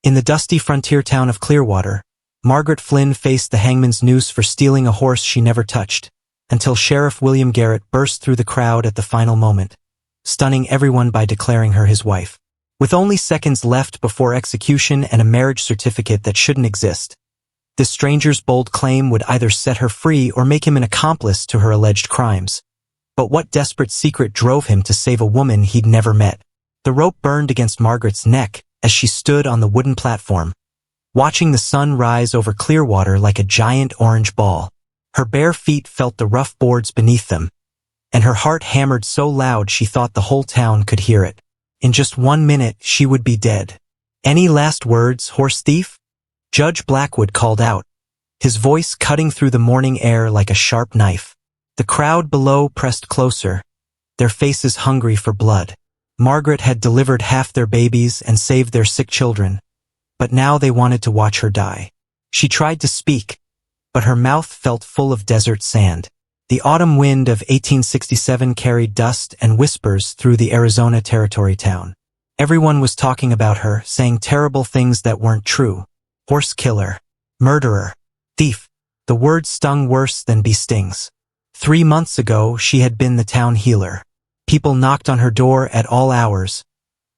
In the dusty frontier town of Clearwater, Margaret Flynn faced the hangman's noose for stealing a horse she never touched, until Sheriff William Garrett burst through the crowd at the final moment, stunning everyone by declaring her his wife. With only seconds left before execution and a marriage certificate that shouldn't exist, this stranger's bold claim would either set her free or make him an accomplice to her alleged crimes. But what desperate secret drove him to save a woman he'd never met? The rope burned against Margaret's neck as she stood on the wooden platform, watching the sun rise over Clearwater like a giant orange ball. Her bare feet felt the rough boards beneath them, and her heart hammered so loud she thought the whole town could hear it. In just 1 minute, she would be dead. "Any last words, horse thief?" Judge Blackwood called out, his voice cutting through the morning air like a sharp knife. The crowd below pressed closer, their faces hungry for blood. Margaret had delivered half their babies and saved their sick children, but now they wanted to watch her die. She tried to speak, but her mouth felt full of desert sand. The autumn wind of 1867 carried dust and whispers through the Arizona Territory town. Everyone was talking about her, saying terrible things that weren't true. Horse killer, murderer, thief. The words stung worse than bee stings. 3 months ago, she had been the town healer. People knocked on her door at all hours,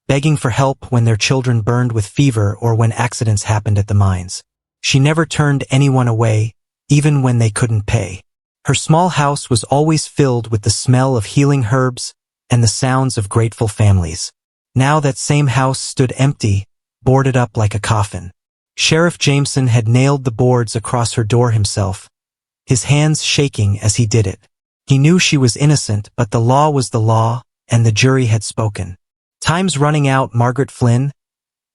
begging for help when their children burned with fever or when accidents happened at the mines. She never turned anyone away, even when they couldn't pay. Her small house was always filled with the smell of healing herbs and the sounds of grateful families. Now that same house stood empty, boarded up like a coffin. Sheriff Jameson had nailed the boards across her door himself, his hands shaking as he did it. He knew she was innocent, but the law was the law, and the jury had spoken. "Time's running out, Margaret Flynn,"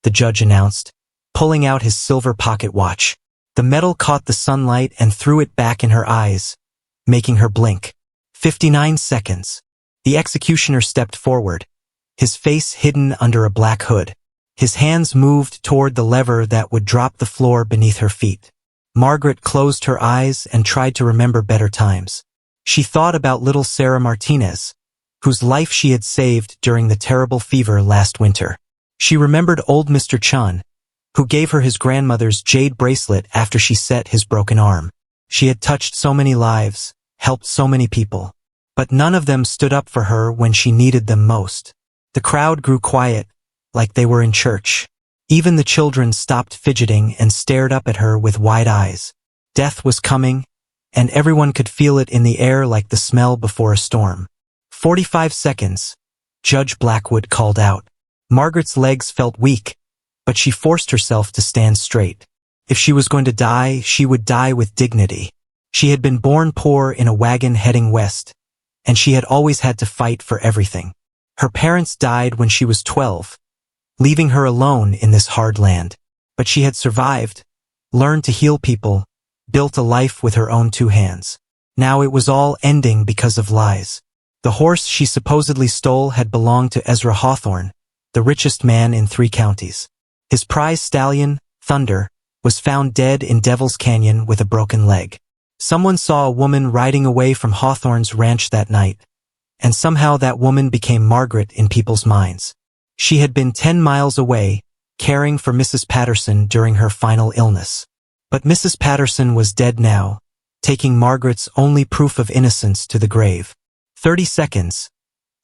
the judge announced, pulling out his silver pocket watch. The metal caught the sunlight and threw it back in her eyes, making her blink. 59 seconds. The executioner stepped forward, his face hidden under a black hood. His hands moved toward the lever that would drop the floor beneath her feet. Margaret closed her eyes and tried to remember better times. She thought about little Sarah Martinez, whose life she had saved during the terrible fever last winter. She remembered old Mr. Chun, who gave her his grandmother's jade bracelet after she set his broken arm. She had touched so many lives, helped so many people, but none of them stood up for her when she needed them most. The crowd grew quiet, like they were in church. Even the children stopped fidgeting and stared up at her with wide eyes. Death was coming, and everyone could feel it in the air like the smell before a storm. 45 seconds, Judge Blackwood called out. Margaret's legs felt weak, but she forced herself to stand straight. If she was going to die, she would die with dignity. She had been born poor in a wagon heading west, and she had always had to fight for everything. Her parents died when she was 12, leaving her alone in this hard land. But she had survived, learned to heal people, built a life with her own 2 hands. Now it was all ending because of lies. The horse she supposedly stole had belonged to Ezra Hawthorne, the richest man in 3 counties. His prize stallion, Thunder, was found dead in Devil's Canyon with a broken leg. Someone saw a woman riding away from Hawthorne's ranch that night, and somehow that woman became Margaret in people's minds. She had been 10 miles away, caring for Mrs. Patterson during her final illness. But Mrs. Patterson was dead now, taking Margaret's only proof of innocence to the grave. 30 seconds,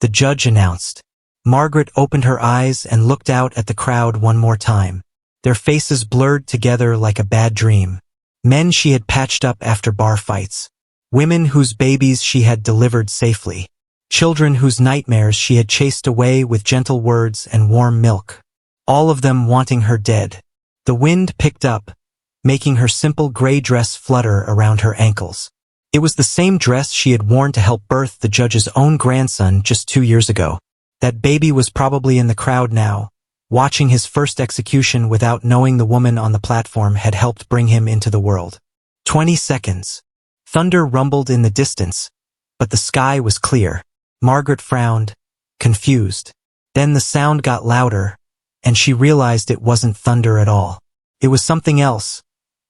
the judge announced. Margaret opened her eyes and looked out at the crowd one more time. Their faces blurred together like a bad dream. Men she had patched up after bar fights. Women whose babies she had delivered safely. Children whose nightmares she had chased away with gentle words and warm milk. All of them wanting her dead. The wind picked up, making her simple gray dress flutter around her ankles. It was the same dress she had worn to help birth the judge's own grandson just 2 years ago. That baby was probably in the crowd now, watching his first execution without knowing the woman on the platform had helped bring him into the world. 20 seconds. Thunder rumbled in the distance, but the sky was clear. Margaret frowned, confused. Then the sound got louder, and she realized it wasn't thunder at all. It was something else.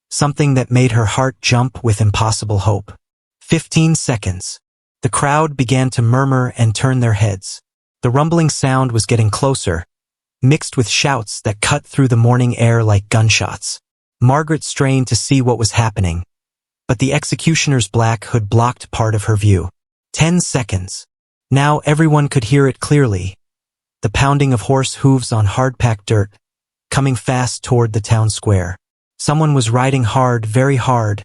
Something that made her heart jump with impossible hope. 15 seconds. The crowd began to murmur and turn their heads. The rumbling sound was getting closer, mixed with shouts that cut through the morning air like gunshots. Margaret strained to see what was happening, but the executioner's black hood blocked part of her view. 10 seconds. Now everyone could hear it clearly. The pounding of horse hooves on hard-packed dirt, coming fast toward the town square. Someone was riding hard, very hard,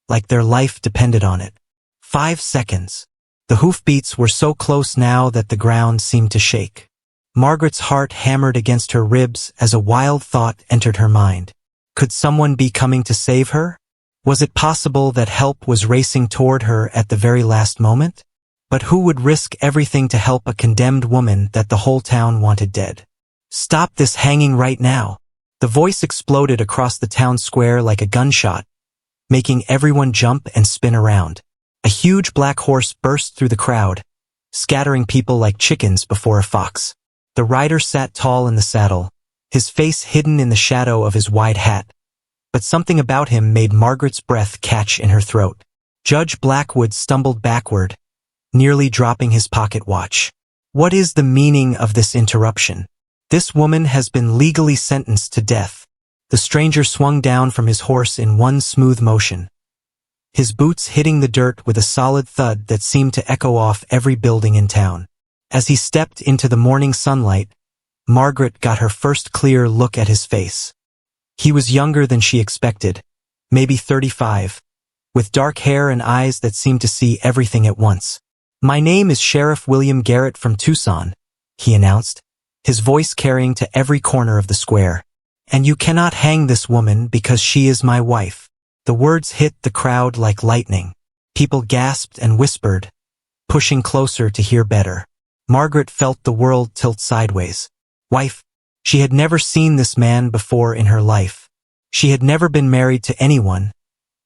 like their life depended on it. 5 seconds. The hoofbeats were so close now that the ground seemed to shake. Margaret's heart hammered against her ribs as a wild thought entered her mind. Could someone be coming to save her? Was it possible that help was racing toward her at the very last moment? But who would risk everything to help a condemned woman that the whole town wanted dead? Stop this hanging right now. The voice exploded across the town square like a gunshot, making everyone jump and spin around. A huge black horse burst through the crowd, scattering people like chickens before a fox. The rider sat tall in the saddle, his face hidden in the shadow of his wide hat. But something about him made Margaret's breath catch in her throat. Judge Blackwood stumbled backward, nearly dropping his pocket watch. What is the meaning of this interruption? This woman has been legally sentenced to death. The stranger swung down from his horse in one smooth motion, his boots hitting the dirt with a solid thud that seemed to echo off every building in town. As he stepped into the morning sunlight, Margaret got her first clear look at his face. He was younger than she expected, maybe 35, with dark hair and eyes that seemed to see everything at once. "My name is Sheriff William Garrett from Tucson," he announced, his voice carrying to every corner of the square. "And you cannot hang this woman because she is my wife." The words hit the crowd like lightning. People gasped and whispered, pushing closer to hear better. Margaret felt the world tilt sideways. Wife? She had never seen this man before in her life. She had never been married to anyone,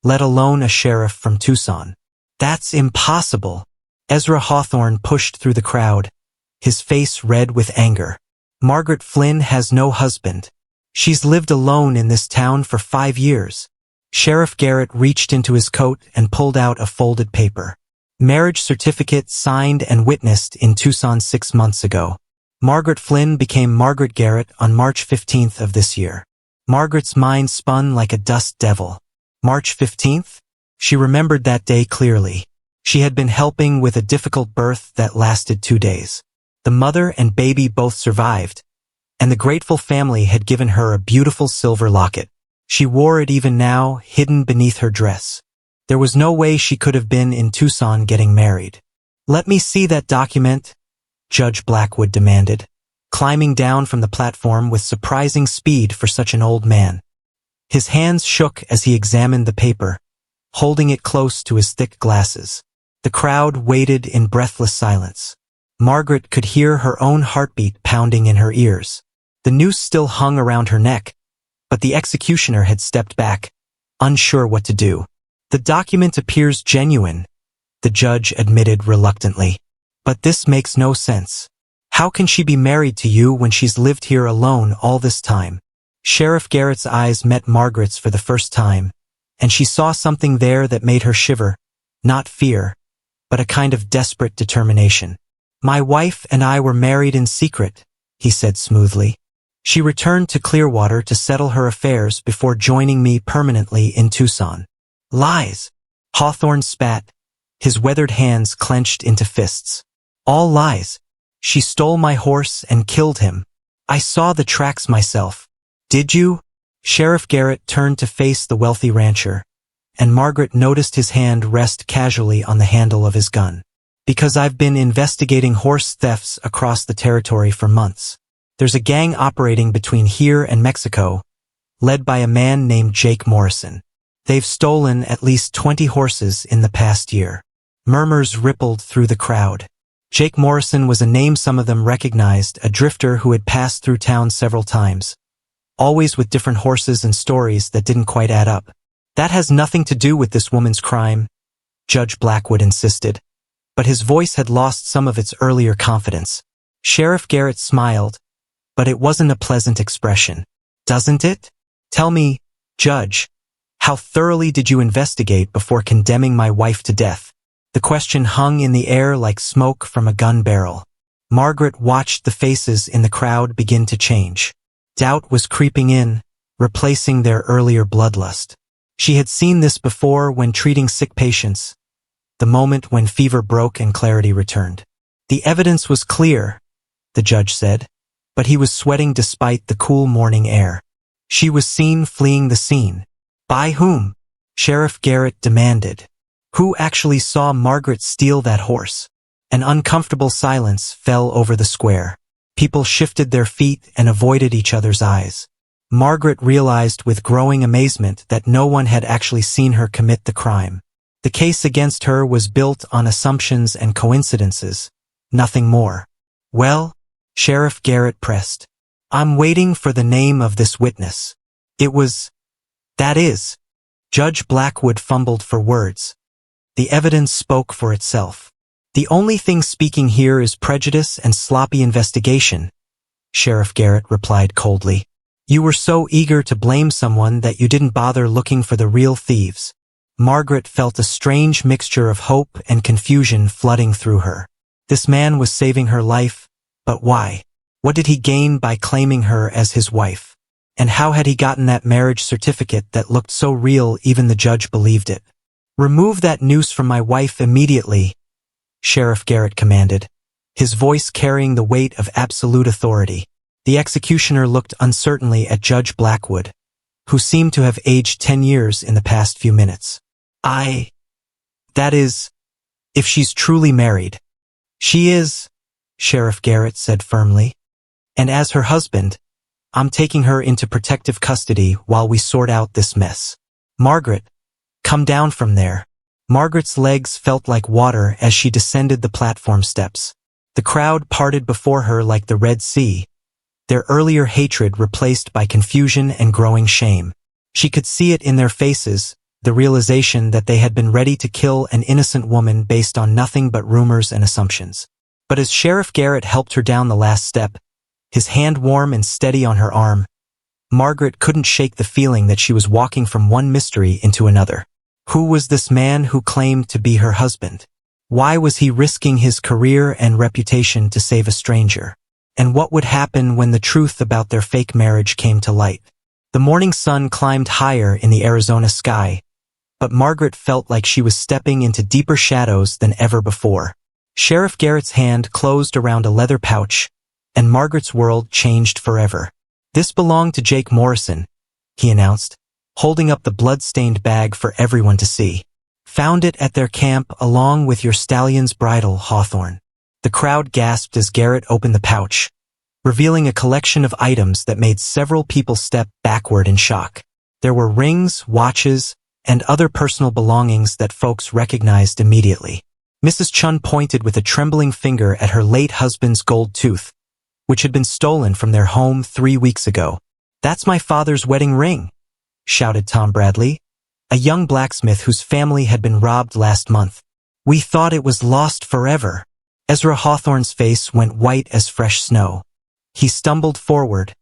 let alone a sheriff from Tucson. That's impossible. Ezra Hawthorne pushed through the crowd, his face red with anger. Margaret Flynn has no husband. She's lived alone in this town for 5 years. Sheriff Garrett reached into his coat and pulled out a folded paper. Marriage certificate signed and witnessed in Tucson 6 months ago. Margaret Flynn became Margaret Garrett on March 15th of this year. Margaret's mind spun like a dust devil. March 15th? She remembered that day clearly. She had been helping with a difficult birth that lasted 2 days. The mother and baby both survived, and the grateful family had given her a beautiful silver locket. She wore it even now, hidden beneath her dress. There was no way she could have been in Tucson getting married. "Let me see that document," Judge Blackwood demanded, climbing down from the platform with surprising speed for such an old man. His hands shook as he examined the paper, holding it close to his thick glasses. The crowd waited in breathless silence. Margaret could hear her own heartbeat pounding in her ears. The noose still hung around her neck, but the executioner had stepped back, unsure what to do. "The document appears genuine," the judge admitted reluctantly. "But this makes no sense. How can she be married to you when she's lived here alone all this time?" Sheriff Garrett's eyes met Margaret's for the first time, and she saw something there that made her shiver, not fear, but a kind of desperate determination. "My wife and I were married in secret," he said smoothly. "She returned to Clearwater to settle her affairs before joining me permanently in Tucson." "Lies!" Hawthorne spat, his weathered hands clenched into fists. "All lies. She stole my horse and killed him. I saw the tracks myself." "Did you?" Sheriff Garrett turned to face the wealthy rancher, and Margaret noticed his hand rest casually on the handle of his gun. "Because I've been investigating horse thefts across the territory for months. There's a gang operating between here and Mexico, led by a man named Jake Morrison. They've stolen at least 20 horses in the past year." Murmurs rippled through the crowd. Jake Morrison was a name some of them recognized, a drifter who had passed through town several times, always with different horses and stories that didn't quite add up. "That has nothing to do with this woman's crime," Judge Blackwood insisted, but his voice had lost some of its earlier confidence. Sheriff Garrett smiled, but it wasn't a pleasant expression. "Doesn't it? Tell me, Judge, how thoroughly did you investigate before condemning my wife to death?" The question hung in the air like smoke from a gun barrel. Margaret watched the faces in the crowd begin to change. Doubt was creeping in, replacing their earlier bloodlust. She had seen this before when treating sick patients, the moment when fever broke and clarity returned. The evidence was clear, the judge said, but he was sweating despite the cool morning air. She was seen fleeing the scene. By whom? Sheriff Garrett demanded. Who actually saw Margaret steal that horse? An uncomfortable silence fell over the square. People shifted their feet and avoided each other's eyes. Margaret realized with growing amazement that no one had actually seen her commit the crime. The case against her was built on assumptions and coincidences, nothing more. Well, Sheriff Garrett pressed. I'm waiting for the name of this witness. That is. Judge Blackwood fumbled for words. The evidence spoke for itself. The only thing speaking here is prejudice and sloppy investigation, Sheriff Garrett replied coldly. You were so eager to blame someone that you didn't bother looking for the real thieves. Margaret felt a strange mixture of hope and confusion flooding through her. This man was saving her life, but why? What did he gain by claiming her as his wife? And how had he gotten that marriage certificate that looked so real even the judge believed it? Remove that noose from my wife immediately, Sheriff Garrett commanded, his voice carrying the weight of absolute authority. The executioner looked uncertainly at Judge Blackwood, who seemed to have aged 10 years in the past few minutes. That is, if she's truly married. She is, Sheriff Garrett said firmly. And as her husband, I'm taking her into protective custody while we sort out this mess. Margaret, come down from there. Margaret's legs felt like water as she descended the platform steps. The crowd parted before her like the Red Sea, their earlier hatred replaced by confusion and growing shame. She could see it in their faces, the realization that they had been ready to kill an innocent woman based on nothing but rumors and assumptions. But as Sheriff Garrett helped her down the last step, his hand warm and steady on her arm, Margaret couldn't shake the feeling that she was walking from one mystery into another. Who was this man who claimed to be her husband? Why was he risking his career and reputation to save a stranger? And what would happen when the truth about their fake marriage came to light? The morning sun climbed higher in the Arizona sky, but Margaret felt like she was stepping into deeper shadows than ever before. Sheriff Garrett's hand closed around a leather pouch, and Margaret's world changed forever. This belonged to Jake Morrison, he announced, holding up the blood-stained bag for everyone to see. Found it at their camp along with your stallion's bridle, Hawthorne. The crowd gasped as Garrett opened the pouch, revealing a collection of items that made several people step backward in shock. There were rings, watches, and other personal belongings that folks recognized immediately. Mrs. Chun pointed with a trembling finger at her late husband's gold tooth, which had been stolen from their home 3 weeks ago. That's my father's wedding ring, shouted Tom Bradley, a young blacksmith whose family had been robbed last month. We thought it was lost forever. Ezra Hawthorne's face went white as fresh snow. He stumbled forward,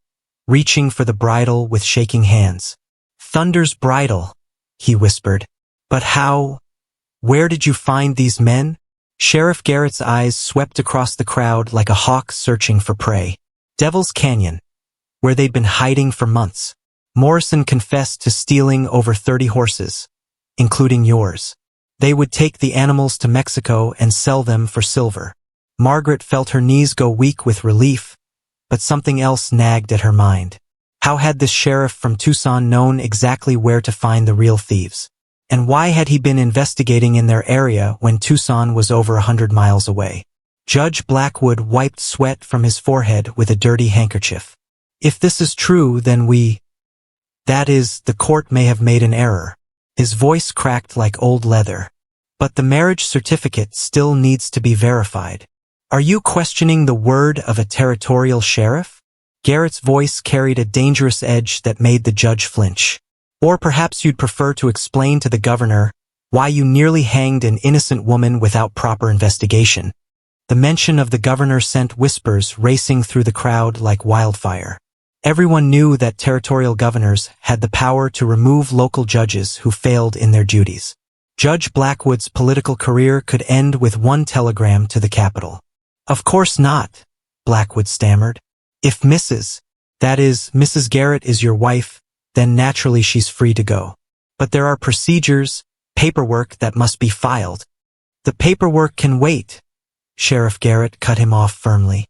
reaching for the bridle with shaking hands. Thunder's bridle, he whispered. But how? Where did you find these men? Sheriff Garrett's eyes swept across the crowd like a hawk searching for prey. Devil's Canyon, where they'd been hiding for months. Morrison confessed to stealing over 30 horses, including yours. They would take the animals to Mexico and sell them for silver. Margaret felt her knees go weak with relief, but something else nagged at her mind. How had this sheriff from Tucson known exactly where to find the real thieves? And why had he been investigating in their area when Tucson was over 100 miles away? Judge Blackwood wiped sweat from his forehead with a dirty handkerchief. If this is true, then that is, the court may have made an error. His voice cracked like old leather. But the marriage certificate still needs to be verified. Are you questioning the word of a territorial sheriff? Garrett's voice carried a dangerous edge that made the judge flinch. Or perhaps you'd prefer to explain to the governor why you nearly hanged an innocent woman without proper investigation. The mention of the governor sent whispers racing through the crowd like wildfire. Everyone knew that territorial governors had the power to remove local judges who failed in their duties. Judge Blackwood's political career could end with one telegram to the capital. Of course not, Blackwood stammered. If that is, Mrs. Garrett is your wife, then naturally she's free to go. But there are procedures, paperwork that must be filed. The paperwork can wait. Sheriff Garrett cut him off firmly.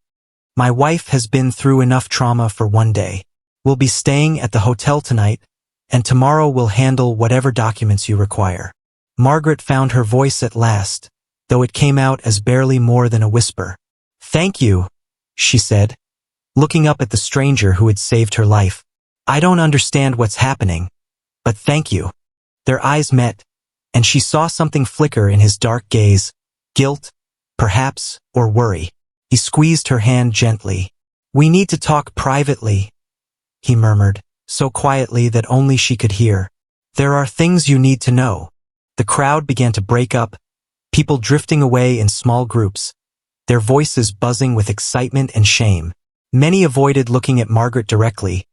My wife has been through enough trauma for one day. We'll be staying at the hotel tonight, and tomorrow we'll handle whatever documents you require. Margaret found her voice at last, though it came out as barely more than a whisper. Thank you, she said, looking up at the stranger who had saved her life. I don't understand what's happening, but thank you. Their eyes met, and she saw something flicker in his dark gaze, guilt, perhaps, or worry. He squeezed her hand gently. We need to talk privately, he murmured, so quietly that only she could hear. There are things you need to know. The crowd began to break up, people drifting away in small groups, their voices buzzing with excitement and shame. Many avoided looking at Margaret directly,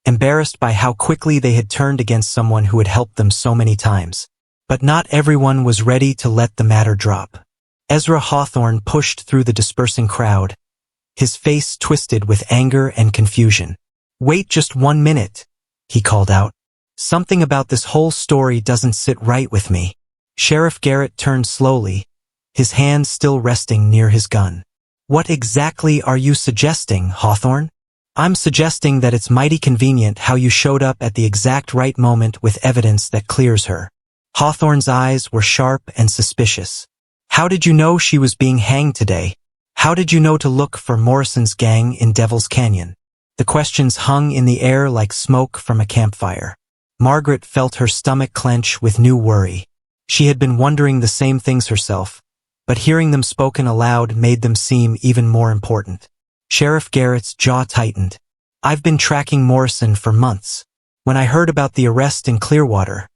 embarrassed by how quickly they had turned against someone who had helped them so many times. But not everyone was ready to let the matter drop. Ezra Hawthorne pushed through the dispersing crowd, his face twisted with anger and confusion. Wait just 1 minute, he called out. Something about this whole story doesn't sit right with me. Sheriff Garrett turned slowly, his hand still resting near his gun. What exactly are you suggesting, Hawthorne? I'm suggesting that it's mighty convenient how you showed up at the exact right moment with evidence that clears her. Hawthorne's eyes were sharp and suspicious. How did you know she was being hanged today? How did you know to look for Morrison's gang in Devil's Canyon? The questions hung in the air like smoke from a campfire. Margaret felt her stomach clench with new worry. She had been wondering the same things herself, but hearing them spoken aloud made them seem even more important. Sheriff Garrett's jaw tightened. I've been tracking Morrison for months. When I heard about the arrest in Clearwater,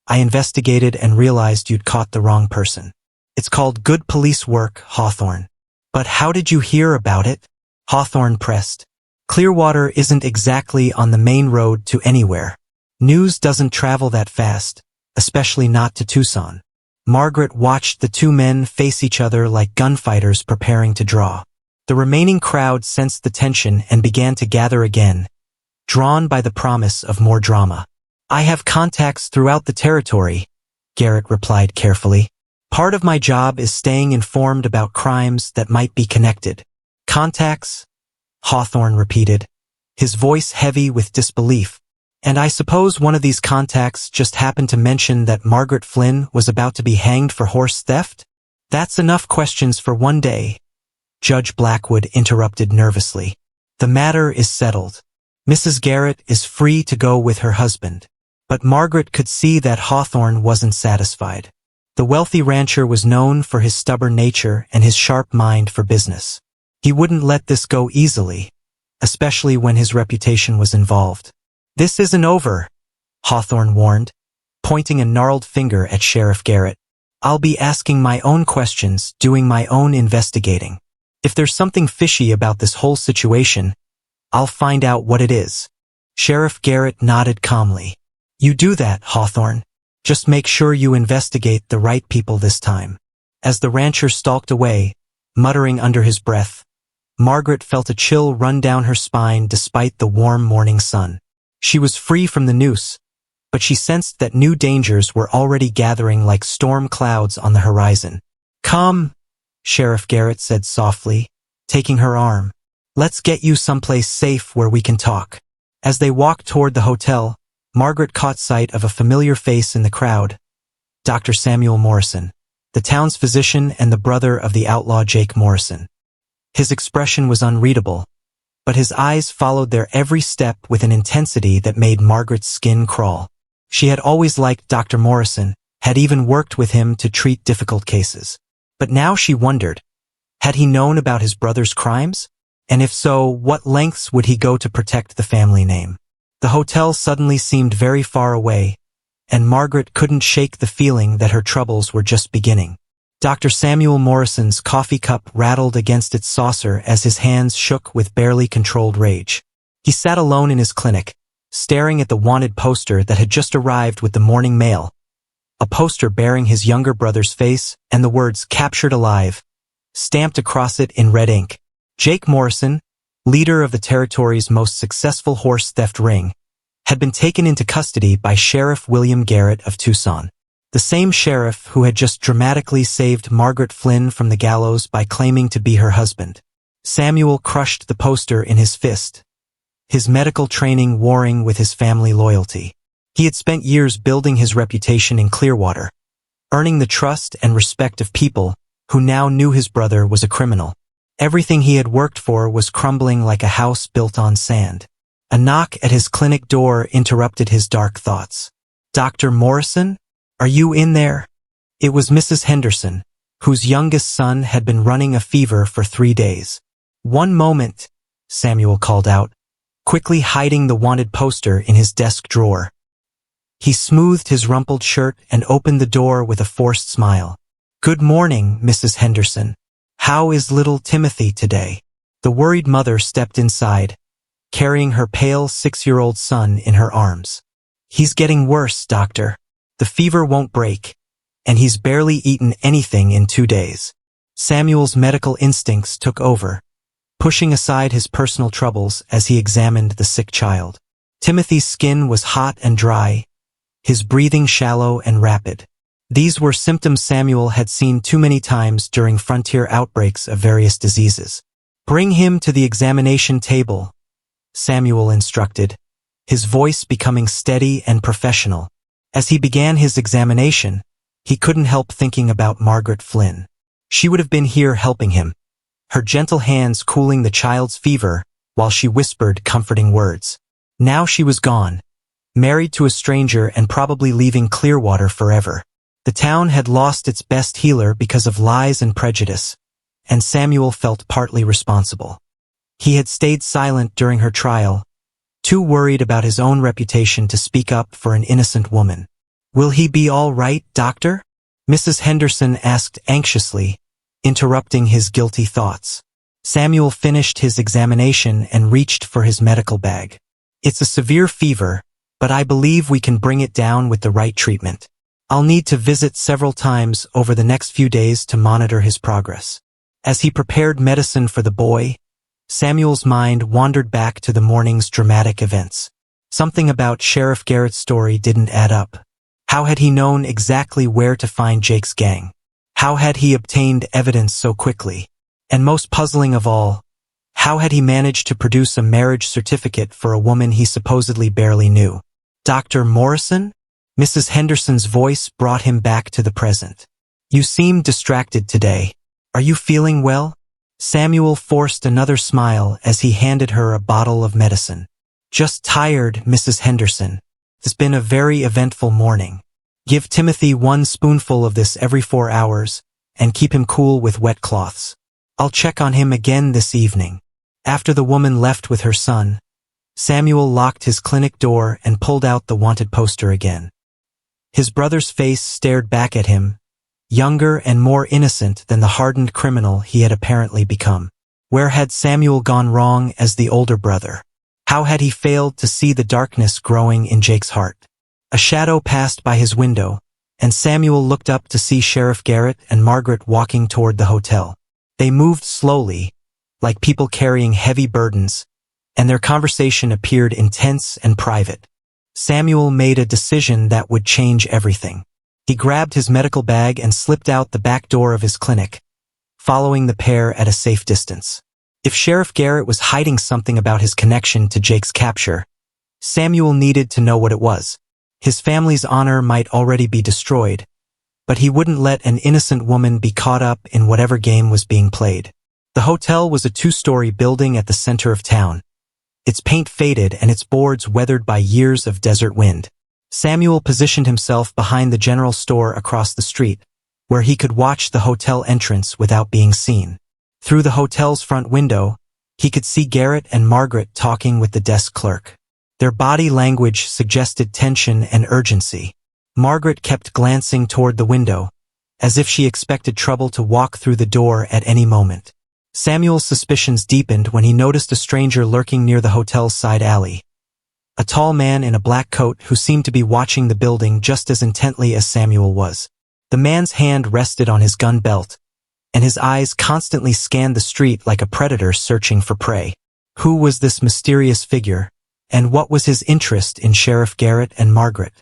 I investigated and realized you'd caught the wrong person. It's called good police work, Hawthorne. But how did you hear about it? Hawthorne pressed. Clearwater isn't exactly on the main road to anywhere. News doesn't travel that fast, especially not to Tucson. Margaret watched the two men face each other like gunfighters preparing to draw. The remaining crowd sensed the tension and began to gather again, drawn by the promise of more drama. I have contacts throughout the territory, Garrett replied carefully. Part of my job is staying informed about crimes that might be connected. Contacts? Hawthorne repeated, his voice heavy with disbelief. And I suppose one of these contacts just happened to mention that Margaret Flynn was about to be hanged for horse theft? That's enough questions for one day, Judge Blackwood interrupted nervously. The matter is settled. Mrs. Garrett is free to go with her husband. But Margaret could see that Hawthorne wasn't satisfied. The wealthy rancher was known for his stubborn nature and his sharp mind for business. He wouldn't let this go easily, especially when his reputation was involved. This isn't over, Hawthorne warned, pointing a gnarled finger at Sheriff Garrett. I'll be asking my own questions, doing my own investigating. If there's something fishy about this whole situation, I'll find out what it is. Sheriff Garrett nodded calmly. You do that, Hawthorne. Just make sure you investigate the right people this time. As the rancher stalked away, muttering under his breath, Margaret felt a chill run down her spine despite the warm morning sun. She was free from the noose, but she sensed that new dangers were already gathering like storm clouds on the horizon. Come, Sheriff Garrett said softly, taking her arm. Let's get you someplace safe where we can talk. As they walked toward the hotel, Margaret caught sight of a familiar face in the crowd. Dr. Samuel Morrison, the town's physician and the brother of the outlaw Jake Morrison. His expression was unreadable, but his eyes followed their every step with an intensity that made Margaret's skin crawl. She had always liked Dr. Morrison, had even worked with him to treat difficult cases. But now she wondered, had he known about his brother's crimes? And if so, what lengths would he go to protect the family name? The hotel suddenly seemed very far away, and Margaret couldn't shake the feeling that her troubles were just beginning. Dr. Samuel Morrison's coffee cup rattled against its saucer as his hands shook with barely controlled rage. He sat alone in his clinic, staring at the wanted poster that had just arrived with the morning mail, a poster bearing his younger brother's face and the words "Captured Alive," stamped across it in red ink. Jake Morrison, leader of the territory's most successful horse theft ring, had been taken into custody by Sheriff William Garrett of Tucson. The same sheriff who had just dramatically saved Margaret Flynn from the gallows by claiming to be her husband. Samuel crushed the poster in his fist, his medical training warring with his family loyalty. He had spent years building his reputation in Clearwater, earning the trust and respect of people who now knew his brother was a criminal. Everything he had worked for was crumbling like a house built on sand. A knock at his clinic door interrupted his dark thoughts. "Dr. Morrison? Are you in there?" It was Mrs. Henderson, whose youngest son had been running a fever for 3 days. "One moment," Samuel called out, quickly hiding the wanted poster in his desk drawer. He smoothed his rumpled shirt and opened the door with a forced smile. "Good morning, Mrs. Henderson. How is little Timothy today?" The worried mother stepped inside, carrying her pale 6-year-old son in her arms. "He's getting worse, doctor. The fever won't break, and he's barely eaten anything in 2 days." Samuel's medical instincts took over, pushing aside his personal troubles as he examined the sick child. Timothy's skin was hot and dry, his breathing shallow and rapid. These were symptoms Samuel had seen too many times during frontier outbreaks of various diseases. "Bring him to the examination table," Samuel instructed, his voice becoming steady and professional. As he began his examination, he couldn't help thinking about Margaret Flynn. She would have been here helping him, her gentle hands cooling the child's fever while she whispered comforting words. Now she was gone, married to a stranger and probably leaving Clearwater forever. The town had lost its best healer because of lies and prejudice, and Samuel felt partly responsible. He had stayed silent during her trial, too worried about his own reputation to speak up for an innocent woman. "Will he be all right, doctor?" Mrs. Henderson asked anxiously, interrupting his guilty thoughts. Samuel finished his examination and reached for his medical bag. "It's a severe fever, but I believe we can bring it down with the right treatment. I'll need to visit several times over the next few days to monitor his progress." As he prepared medicine for the boy, Samuel's mind wandered back to the morning's dramatic events. Something about Sheriff Garrett's story didn't add up. How had he known exactly where to find Jake's gang? How had he obtained evidence so quickly? And most puzzling of all, how had he managed to produce a marriage certificate for a woman he supposedly barely knew? "Dr. Morrison?" Mrs. Henderson's voice brought him back to the present. "You seem distracted today. Are you feeling well?" Samuel forced another smile as he handed her a bottle of medicine. "Just tired, Mrs. Henderson. It's been a very eventful morning. Give Timothy 1 spoonful of this every 4 hours, and keep him cool with wet cloths. I'll check on him again this evening." After the woman left with her son, Samuel locked his clinic door and pulled out the wanted poster again. His brother's face stared back at him, younger and more innocent than the hardened criminal he had apparently become. Where had Samuel gone wrong as the older brother? How had he failed to see the darkness growing in Jake's heart? A shadow passed by his window, and Samuel looked up to see Sheriff Garrett and Margaret walking toward the hotel. They moved slowly, like people carrying heavy burdens, and their conversation appeared intense and private. Samuel made a decision that would change everything. He grabbed his medical bag and slipped out the back door of his clinic, following the pair at a safe distance. If Sheriff Garrett was hiding something about his connection to Jake's capture, Samuel needed to know what it was. His family's honor might already be destroyed, but he wouldn't let an innocent woman be caught up in whatever game was being played. The hotel was a 2-story building at the center of town, its paint faded and its boards weathered by years of desert wind. Samuel positioned himself behind the general store across the street, where he could watch the hotel entrance without being seen. Through the hotel's front window, he could see Garrett and Margaret talking with the desk clerk. Their body language suggested tension and urgency. Margaret kept glancing toward the window, as if she expected trouble to walk through the door at any moment. Samuel's suspicions deepened when he noticed a stranger lurking near the hotel's side alley. A tall man in a black coat who seemed to be watching the building just as intently as Samuel was. The man's hand rested on his gun belt, and his eyes constantly scanned the street like a predator searching for prey. Who was this mysterious figure, and what was his interest in Sheriff Garrett and Margaret?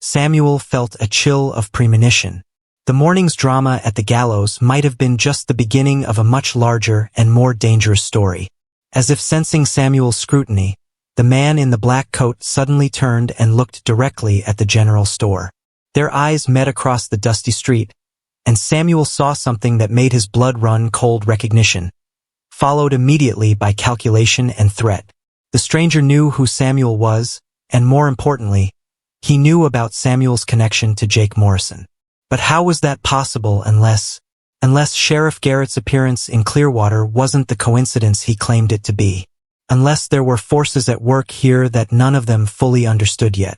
Samuel felt a chill of premonition. The morning's drama at the gallows might have been just the beginning of a much larger and more dangerous story. As if sensing Samuel's scrutiny, the man in the black coat suddenly turned and looked directly at the general store. Their eyes met across the dusty street, and Samuel saw something that made his blood run cold: recognition, followed immediately by calculation and threat. The stranger knew who Samuel was, and more importantly, he knew about Samuel's connection to Jake Morrison. But how was that possible unless Sheriff Garrett's appearance in Clearwater wasn't the coincidence he claimed it to be? Unless there were forces at work here that none of them fully understood yet.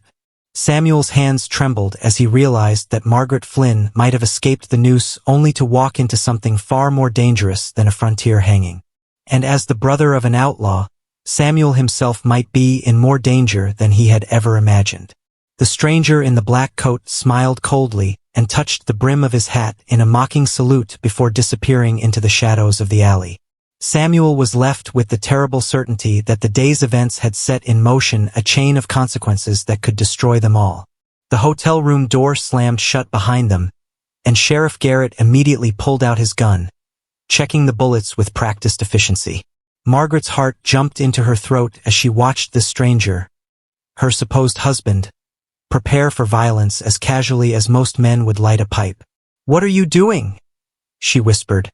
Samuel's hands trembled as he realized that Margaret Flynn might have escaped the noose only to walk into something far more dangerous than a frontier hanging. And as the brother of an outlaw, Samuel himself might be in more danger than he had ever imagined. The stranger in the black coat smiled coldly and touched the brim of his hat in a mocking salute before disappearing into the shadows of the alley. Samuel was left with the terrible certainty that the day's events had set in motion a chain of consequences that could destroy them all. The hotel room door slammed shut behind them, and Sheriff Garrett immediately pulled out his gun, checking the bullets with practiced efficiency. Margaret's heart jumped into her throat as she watched the stranger, her supposed husband, prepare for violence as casually as most men would light a pipe. "What are you doing?" she whispered,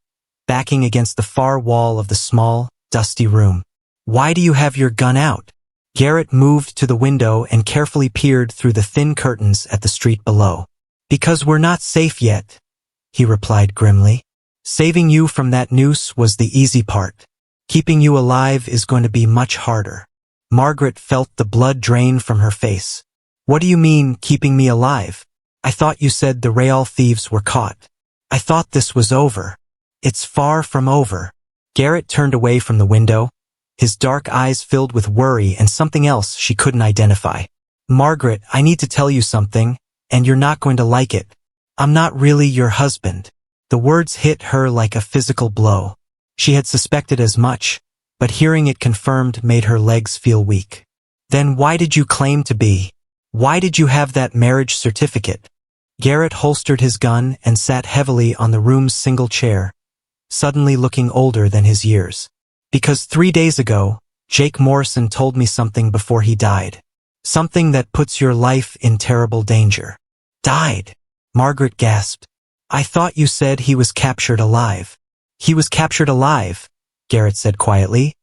backing against the far wall of the small, dusty room. "Why do you have your gun out?" Garrett moved to the window and carefully peered through the thin curtains at the street below. "Because we're not safe yet," he replied grimly. "Saving you from that noose was the easy part. Keeping you alive is going to be much harder." Margaret felt the blood drain from her face. "What do you mean, keeping me alive? I thought you said the Real thieves were caught. I thought this was over." "It's far from over." Garrett turned away from the window, his dark eyes filled with worry and something else she couldn't identify. "Margaret, I need to tell you something, and you're not going to like it. I'm not really your husband." The words hit her like a physical blow. She had suspected as much, but hearing it confirmed made her legs feel weak. "Then why did you claim to be? Why did you have that marriage certificate?" Garrett holstered his gun and sat heavily on the room's single chair, suddenly looking older than his years. "Because 3 days ago, Jake Morrison told me something before he died. Something that puts your life in terrible danger." "Died?" Margaret gasped. "I thought you said he was captured alive." "He was captured alive," Garrett said quietly,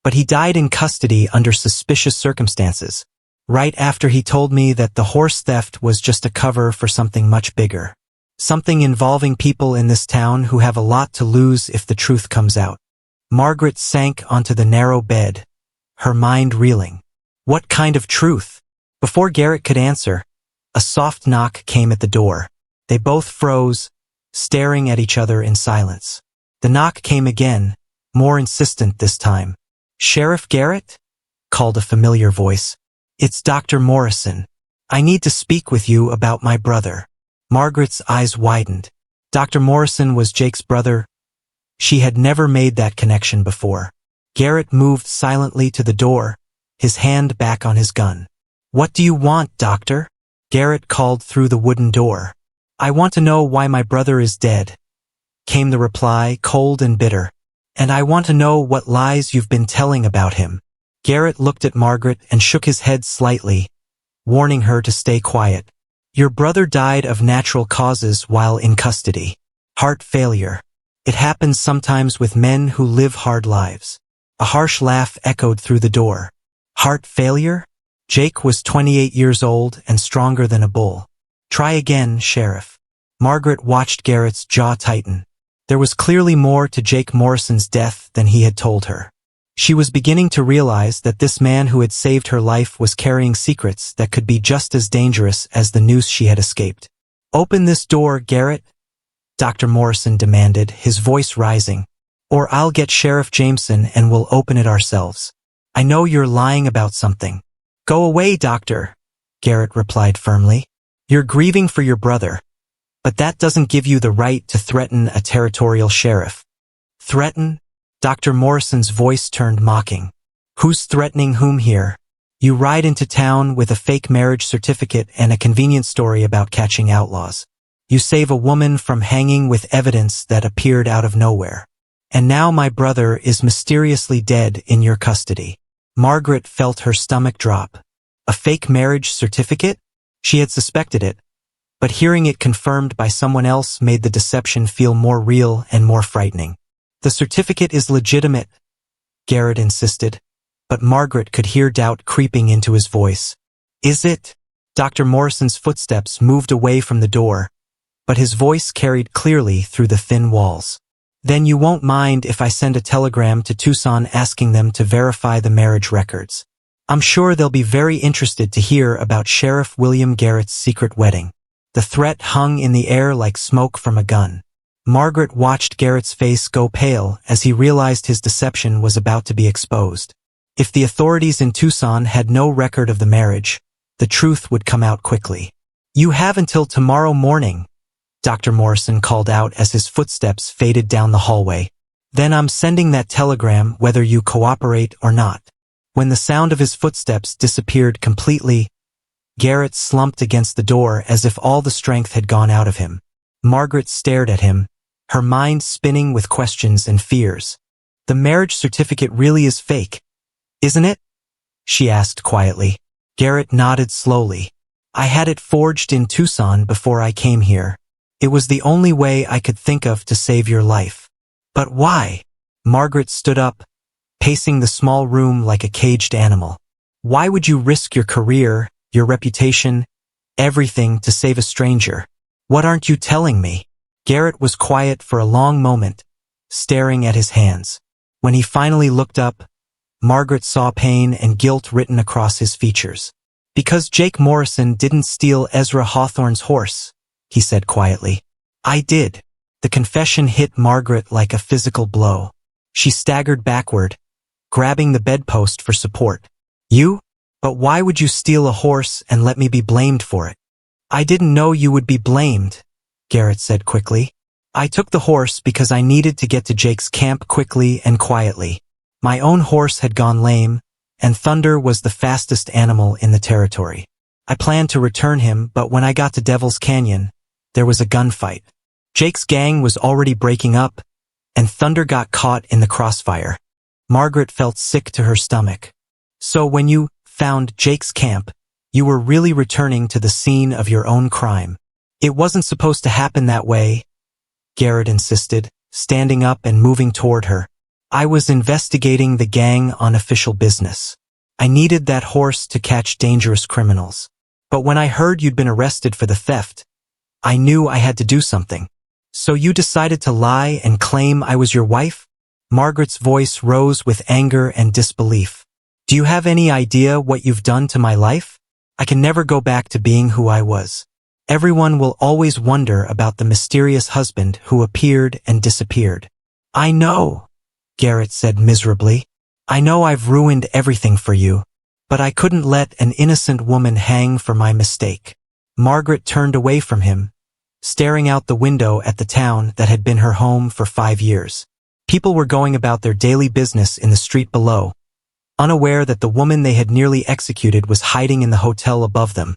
"but he died in custody under suspicious circumstances. Right after he told me that the horse theft was just a cover for something much bigger. Something involving people in this town who have a lot to lose if the truth comes out." Margaret sank onto the narrow bed, her mind reeling. What kind of truth? Before Garrett could answer, a soft knock came at the door. They both froze, staring at each other in silence. The knock came again, more insistent this time. "Sheriff Garrett?" called a familiar voice. "It's Dr. Morrison. I need to speak with you about my brother." Margaret's eyes widened. Dr. Morrison was Jake's brother. She had never made that connection before. Garrett moved silently to the door, his hand back on his gun. "What do you want, doctor?" Garrett called through the wooden door. "I want to know why my brother is dead," came the reply, cold and bitter. "And I want to know what lies you've been telling about him." Garrett looked at Margaret and shook his head slightly, warning her to stay quiet. "Your brother died of natural causes while in custody. Heart failure. It happens sometimes with men who live hard lives." A harsh laugh echoed through the door. "Heart failure?" Jake was 28 years old and stronger than a bull. "Try again, Sheriff." Margaret watched Garrett's jaw tighten. There was clearly more to Jake Morrison's death than he had told her. She was beginning to realize that this man who had saved her life was carrying secrets that could be just as dangerous as the noose she had escaped. "Open this door, Garrett," Dr. Morrison demanded, his voice rising. "Or I'll get Sheriff Jameson and we'll open it ourselves. I know you're lying about something." "Go away, doctor," Garrett replied firmly. "You're grieving for your brother. But that doesn't give you the right to threaten a territorial sheriff. Threaten? Dr. Morrison's voice turned mocking. Who's threatening whom here? You ride into town with a fake marriage certificate and a convenient story about catching outlaws. You save a woman from hanging with evidence that appeared out of nowhere. And now my brother is mysteriously dead in your custody. Margaret felt her stomach drop. A fake marriage certificate? She had suspected it, but hearing it confirmed by someone else made the deception feel more real and more frightening. The certificate is legitimate, Garrett insisted, but Margaret could hear doubt creeping into his voice. Is it? Dr. Morrison's footsteps moved away from the door, but his voice carried clearly through the thin walls. Then you won't mind if I send a telegram to Tucson asking them to verify the marriage records. I'm sure they'll be very interested to hear about Sheriff William Garrett's secret wedding. The threat hung in the air like smoke from a gun. Margaret watched Garrett's face go pale as he realized his deception was about to be exposed. If the authorities in Tucson had no record of the marriage, the truth would come out quickly. You have until tomorrow morning, Dr. Morrison called out as his footsteps faded down the hallway. Then I'm sending that telegram whether you cooperate or not. When the sound of his footsteps disappeared completely, Garrett slumped against the door as if all the strength had gone out of him. Margaret stared at him, her mind spinning with questions and fears. The marriage certificate really is fake, isn't it? She asked quietly. Garrett nodded slowly. I had it forged in Tucson before I came here. It was the only way I could think of to save your life. But why? Margaret stood up, pacing the small room like a caged animal. Why would you risk your career, your reputation, everything to save a stranger? What aren't you telling me? Garrett was quiet for a long moment, staring at his hands. When he finally looked up, Margaret saw pain and guilt written across his features. Because Jake Morrison didn't steal Ezra Hawthorne's horse, he said quietly. I did. The confession hit Margaret like a physical blow. She staggered backward, grabbing the bedpost for support. You? But why would you steal a horse and let me be blamed for it? I didn't know you would be blamed, Garrett said quickly. I took the horse because I needed to get to Jake's camp quickly and quietly. My own horse had gone lame, and Thunder was the fastest animal in the territory. I planned to return him, but when I got to Devil's Canyon, there was a gunfight. Jake's gang was already breaking up, and Thunder got caught in the crossfire. Margaret felt sick to her stomach. So when you found Jake's camp, you were really returning to the scene of your own crime. It wasn't supposed to happen that way, Garrett insisted, standing up and moving toward her. I was investigating the gang on official business. I needed that horse to catch dangerous criminals. But when I heard you'd been arrested for the theft, I knew I had to do something. So you decided to lie and claim I was your wife? Margaret's voice rose with anger and disbelief. Do you have any idea what you've done to my life? I can never go back to being who I was. Everyone will always wonder about the mysterious husband who appeared and disappeared. I know, Garrett said miserably. I know I've ruined everything for you, but I couldn't let an innocent woman hang for my mistake. Margaret turned away from him, staring out the window at the town that had been her home for 5 years. People were going about their daily business in the street below, unaware that the woman they had nearly executed was hiding in the hotel above them,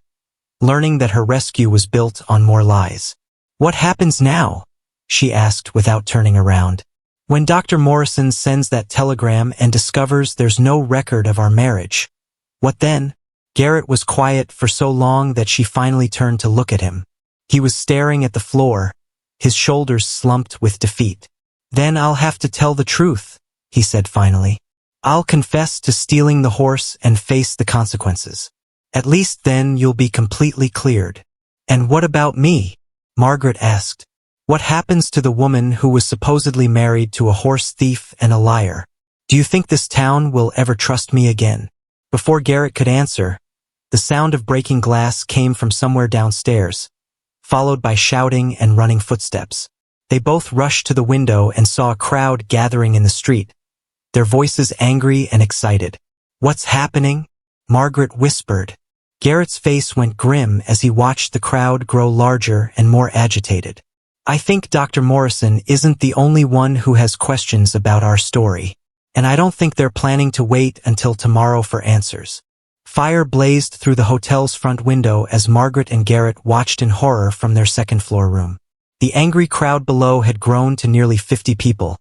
learning that her rescue was built on more lies. What happens now? She asked without turning around. When Dr. Morrison sends that telegram and discovers there's no record of our marriage, what then? Garrett was quiet for so long that she finally turned to look at him. He was staring at the floor, his shoulders slumped with defeat. Then I'll have to tell the truth, he said finally. I'll confess to stealing the horse and face the consequences. At least then you'll be completely cleared. And what about me? Margaret asked. What happens to the woman who was supposedly married to a horse thief and a liar? Do you think this town will ever trust me again? Before Garrett could answer, the sound of breaking glass came from somewhere downstairs, followed by shouting and running footsteps. They both rushed to the window and saw a crowd gathering in the street, their voices angry and excited. What's happening? Margaret whispered. Garrett's face went grim as he watched the crowd grow larger and more agitated. I think Dr. Morrison isn't the only one who has questions about our story, and I don't think they're planning to wait until tomorrow for answers. Fire blazed through the hotel's front window as Margaret and Garrett watched in horror from their second-floor room. The angry crowd below had grown to nearly 50 people,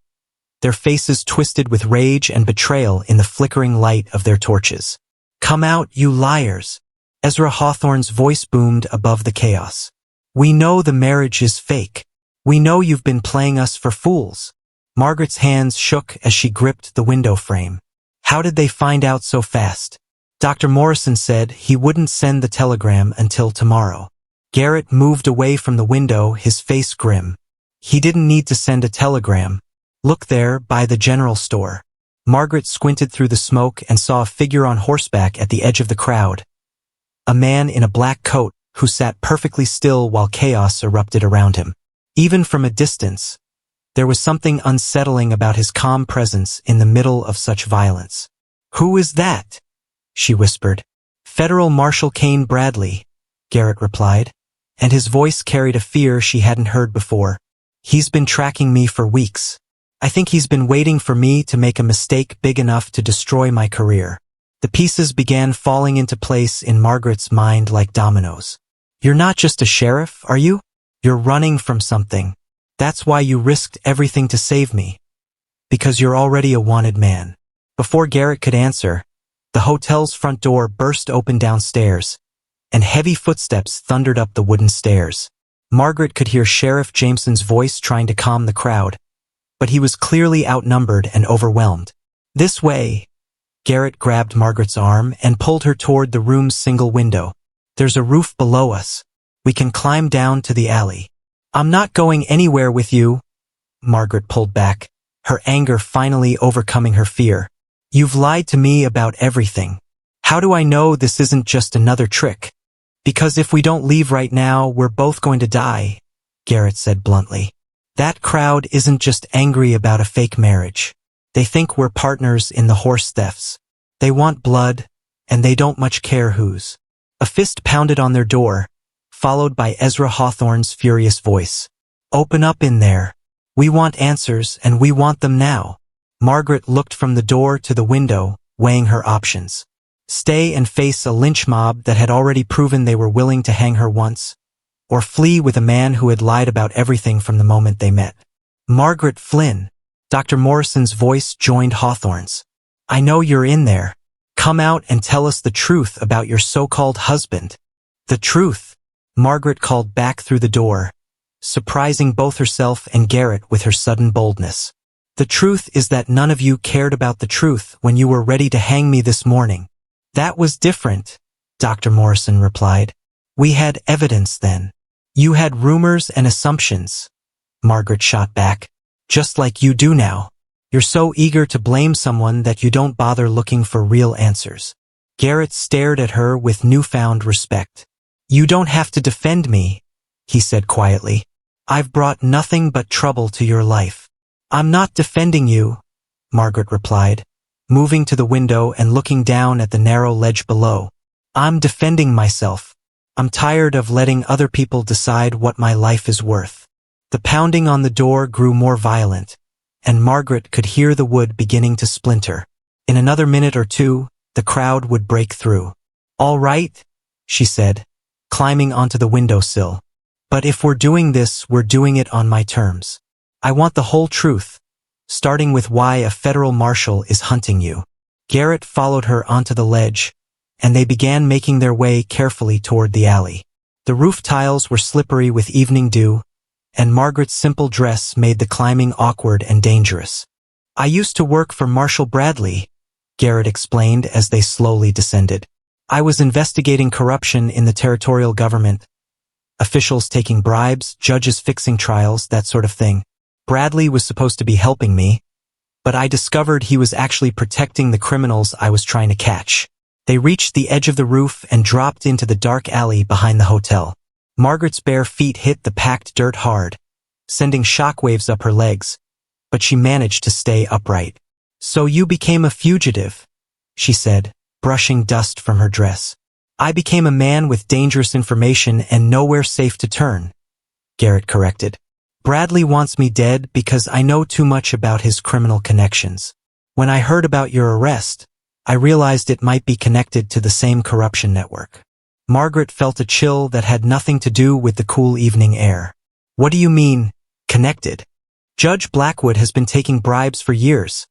their faces twisted with rage and betrayal in the flickering light of their torches. "Come out, you liars!" Ezra Hawthorne's voice boomed above the chaos. "We know the marriage is fake. We know you've been playing us for fools." Margaret's hands shook as she gripped the window frame. How did they find out so fast? Dr. Morrison said he wouldn't send the telegram until tomorrow. Garrett moved away from the window, his face grim. He didn't need to send a telegram. Look there, by the general store. Margaret squinted through the smoke and saw a figure on horseback at the edge of the crowd. A man in a black coat who sat perfectly still while chaos erupted around him. Even from a distance, there was something unsettling about his calm presence in the middle of such violence. "Who is that?" she whispered. "Federal Marshal Kane Bradley," Garrett replied, and his voice carried a fear she hadn't heard before. "He's been tracking me for weeks. I think he's been waiting for me to make a mistake big enough to destroy my career." The pieces began falling into place in Margaret's mind like dominoes. "You're not just a sheriff, are you? You're running from something. That's why you risked everything to save me. Because you're already a wanted man." Before Garrett could answer, the hotel's front door burst open downstairs, and heavy footsteps thundered up the wooden stairs. Margaret could hear Sheriff Jameson's voice trying to calm the crowd, but he was clearly outnumbered and overwhelmed. "This way." Garrett grabbed Margaret's arm and pulled her toward the room's single window. "There's a roof below us. We can climb down to the alley." "I'm not going anywhere with you." Margaret pulled back, her anger finally overcoming her fear. "You've lied to me about everything. How do I know this isn't just another trick?" "Because if we don't leave right now, we're both going to die," Garrett said bluntly. "That crowd isn't just angry about a fake marriage. They think we're partners in the horse thefts. They want blood, and they don't much care whose." A fist pounded on their door, followed by Ezra Hawthorne's furious voice. "Open up in there. We want answers, and we want them now." Margaret looked from the door to the window, weighing her options. Stay and face a lynch mob that had already proven they were willing to hang her once, or flee with a man who had lied about everything from the moment they met. "Margaret Flynn." Dr. Morrison's voice joined Hawthorne's. "I know you're in there. Come out and tell us the truth about your so-called husband." "The truth," Margaret called back through the door, surprising both herself and Garrett with her sudden boldness. "The truth is that none of you cared about the truth when you were ready to hang me this morning." "That was different," Dr. Morrison replied. "We had evidence then." "You had rumors and assumptions," Margaret shot back. "Just like you do now. You're so eager to blame someone that you don't bother looking for real answers." Garrett stared at her with newfound respect. "You don't have to defend me," he said quietly. "I've brought nothing but trouble to your life." "I'm not defending you," Margaret replied, moving to the window and looking down at the narrow ledge below. "I'm defending myself. I'm tired of letting other people decide what my life is worth." The pounding on the door grew more violent, and Margaret could hear the wood beginning to splinter. In another minute or two, the crowd would break through. "All right," she said, climbing onto the windowsill. "But if we're doing this, we're doing it on my terms. I want the whole truth, starting with why a federal marshal is hunting you." Garrett followed her onto the ledge, and they began making their way carefully toward the alley. The roof tiles were slippery with evening dew, and Margaret's simple dress made the climbing awkward and dangerous. "I used to work for Marshal Bradley," Garrett explained as they slowly descended. "I was investigating corruption in the territorial government. Officials taking bribes, judges fixing trials, that sort of thing. Bradley was supposed to be helping me, but I discovered he was actually protecting the criminals I was trying to catch." They reached the edge of the roof and dropped into the dark alley behind the hotel. Margaret's bare feet hit the packed dirt hard, sending shockwaves up her legs, but she managed to stay upright. "So you became a fugitive," she said, brushing dust from her dress. I became a man with dangerous information and nowhere safe to turn, Garrett corrected. Bradley wants me dead because I know too much about his criminal connections. When I heard about your arrest, I realized it might be connected to the same corruption network. Margaret felt a chill that had nothing to do with the cool evening air. What do you mean, connected? Judge Blackwood has been taking bribes for years,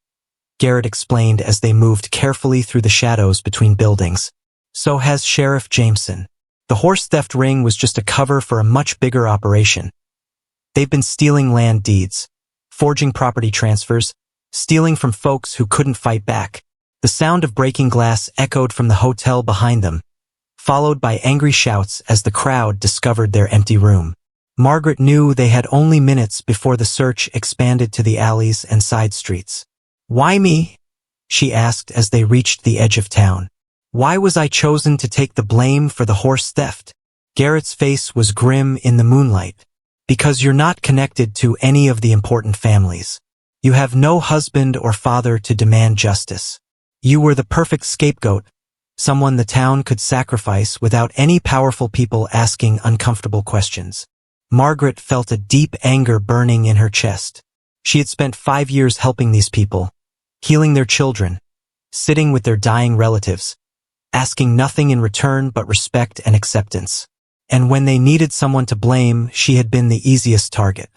Garrett explained as they moved carefully through the shadows between buildings. So has Sheriff Jameson. The horse theft ring was just a cover for a much bigger operation. They've been stealing land deeds, forging property transfers, stealing from folks who couldn't fight back. The sound of breaking glass echoed from the hotel behind them, followed by angry shouts as the crowd discovered their empty room. Margaret knew they had only minutes before the search expanded to the alleys and side streets. Why me? She asked as they reached the edge of town. Why was I chosen to take the blame for the horse theft? Garrett's face was grim in the moonlight. Because you're not connected to any of the important families. You have no husband or father to demand justice. You were the perfect scapegoat, someone the town could sacrifice without any powerful people asking uncomfortable questions. Margaret felt a deep anger burning in her chest. She had spent 5 years helping these people, healing their children, sitting with their dying relatives, asking nothing in return but respect and acceptance. And when they needed someone to blame, she had been the easiest target.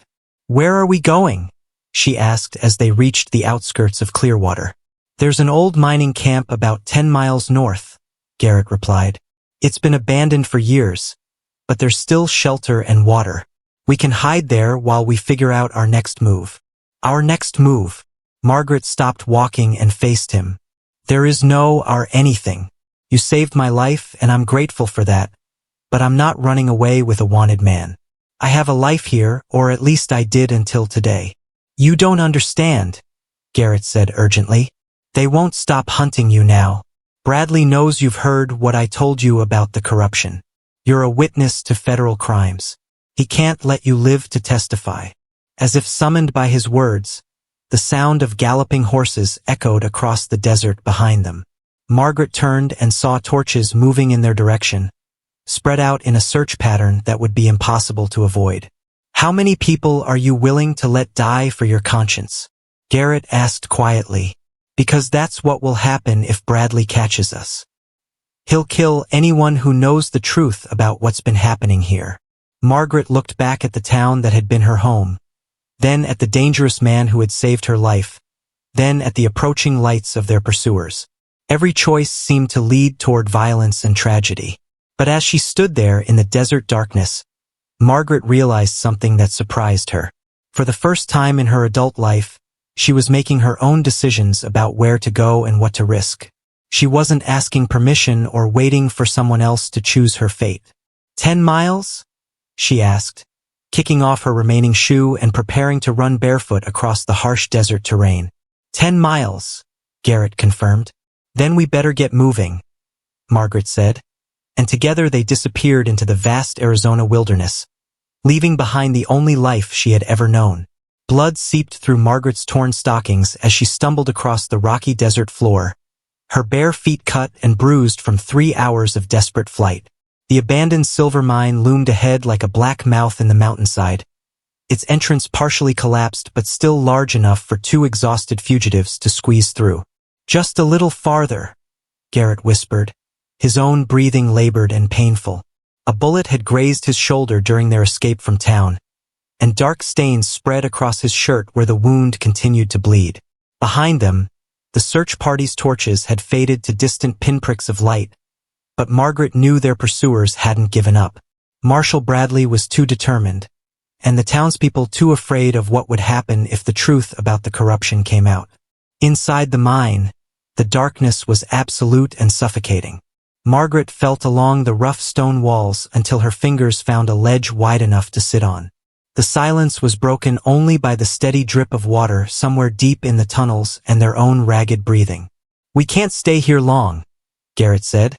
Where are we going? She asked as they reached the outskirts of Clearwater. There's an old mining camp about 10 miles north, Garrett replied. It's been abandoned for years, but there's still shelter and water. We can hide there while we figure out our next move. Our next move. Margaret stopped walking and faced him. There is no our anything. You saved my life and I'm grateful for that, but I'm not running away with a wanted man. I have a life here, or at least I did until today. You don't understand, Garrett said urgently. They won't stop hunting you now. Bradley knows you've heard what I told you about the corruption. You're a witness to federal crimes. He can't let you live to testify. As if summoned by his words, the sound of galloping horses echoed across the desert behind them. Margaret turned and saw torches moving in their direction, spread out in a search pattern that would be impossible to avoid. How many people are you willing to let die for your conscience? Garrett asked quietly. Because that's what will happen if Bradley catches us. He'll kill anyone who knows the truth about what's been happening here. Margaret looked back at the town that had been her home, then at the dangerous man who had saved her life, then at the approaching lights of their pursuers. Every choice seemed to lead toward violence and tragedy. But as she stood there in the desert darkness, Margaret realized something that surprised her. For the first time in her adult life, she was making her own decisions about where to go and what to risk. She wasn't asking permission or waiting for someone else to choose her fate. 10 miles? She asked, kicking off her remaining shoe and preparing to run barefoot across the harsh desert terrain. 10 miles, Garrett confirmed. Then we better get moving, Margaret said, and together they disappeared into the vast Arizona wilderness, leaving behind the only life she had ever known. Blood seeped through Margaret's torn stockings as she stumbled across the rocky desert floor, her bare feet cut and bruised from 3 hours of desperate flight. The abandoned silver mine loomed ahead like a black mouth in the mountainside, its entrance partially collapsed but still large enough for 2 exhausted fugitives to squeeze through. Just a little farther, Garrett whispered, his own breathing labored and painful. A bullet had grazed his shoulder during their escape from town, and dark stains spread across his shirt where the wound continued to bleed. Behind them, the search party's torches had faded to distant pinpricks of light, but Margaret knew their pursuers hadn't given up. Marshal Bradley was too determined, and the townspeople too afraid of what would happen if the truth about the corruption came out. Inside the mine, the darkness was absolute and suffocating. Margaret felt along the rough stone walls until her fingers found a ledge wide enough to sit on. The silence was broken only by the steady drip of water somewhere deep in the tunnels and their own ragged breathing. We can't stay here long, Garrett said,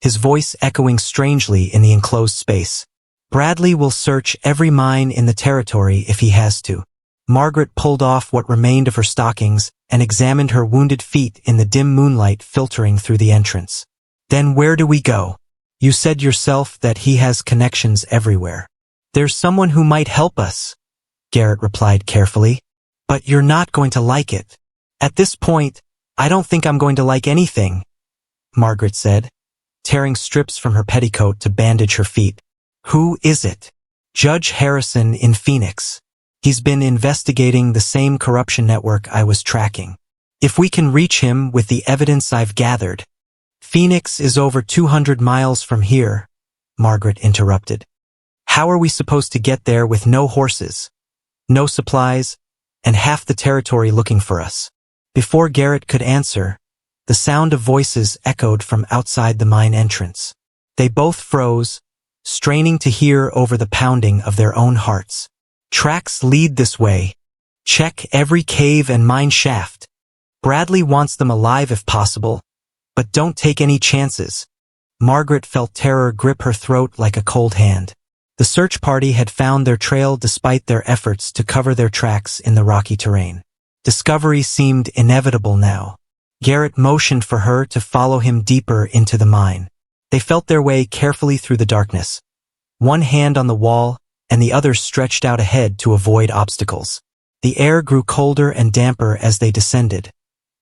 his voice echoing strangely in the enclosed space. Bradley will search every mine in the territory if he has to. Margaret pulled off what remained of her stockings and examined her wounded feet in the dim moonlight filtering through the entrance. Then where do we go? You said yourself that he has connections everywhere. There's someone who might help us, Garrett replied carefully. But you're not going to like it. At this point, I don't think I'm going to like anything, Margaret said, tearing strips from her petticoat to bandage her feet. Who is it? Judge Harrison in Phoenix. He's been investigating the same corruption network I was tracking. If we can reach him with the evidence I've gathered. Phoenix is over 200 miles from here, Margaret interrupted. How are we supposed to get there with no horses, no supplies, and half the territory looking for us? Before Garrett could answer, the sound of voices echoed from outside the mine entrance. They both froze, straining to hear over the pounding of their own hearts. Tracks lead this way. Check every cave and mine shaft. Bradley wants them alive if possible, but don't take any chances. Margaret felt terror grip her throat like a cold hand. The search party had found their trail despite their efforts to cover their tracks in the rocky terrain. Discovery seemed inevitable now. Garrett motioned for her to follow him deeper into the mine. They felt their way carefully through the darkness, one hand on the wall and the other stretched out ahead to avoid obstacles. The air grew colder and damper as they descended,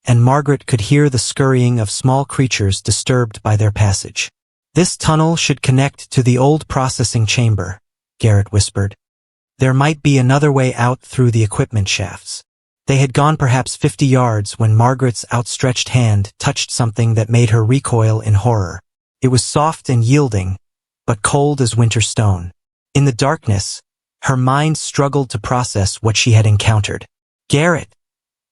and Margaret could hear the scurrying of small creatures disturbed by their passage. This tunnel should connect to the old processing chamber, Garrett whispered. There might be another way out through the equipment shafts. They had gone perhaps 50 yards when Margaret's outstretched hand touched something that made her recoil in horror. It was soft and yielding, but cold as winter stone. In the darkness, her mind struggled to process what she had encountered. Garrett,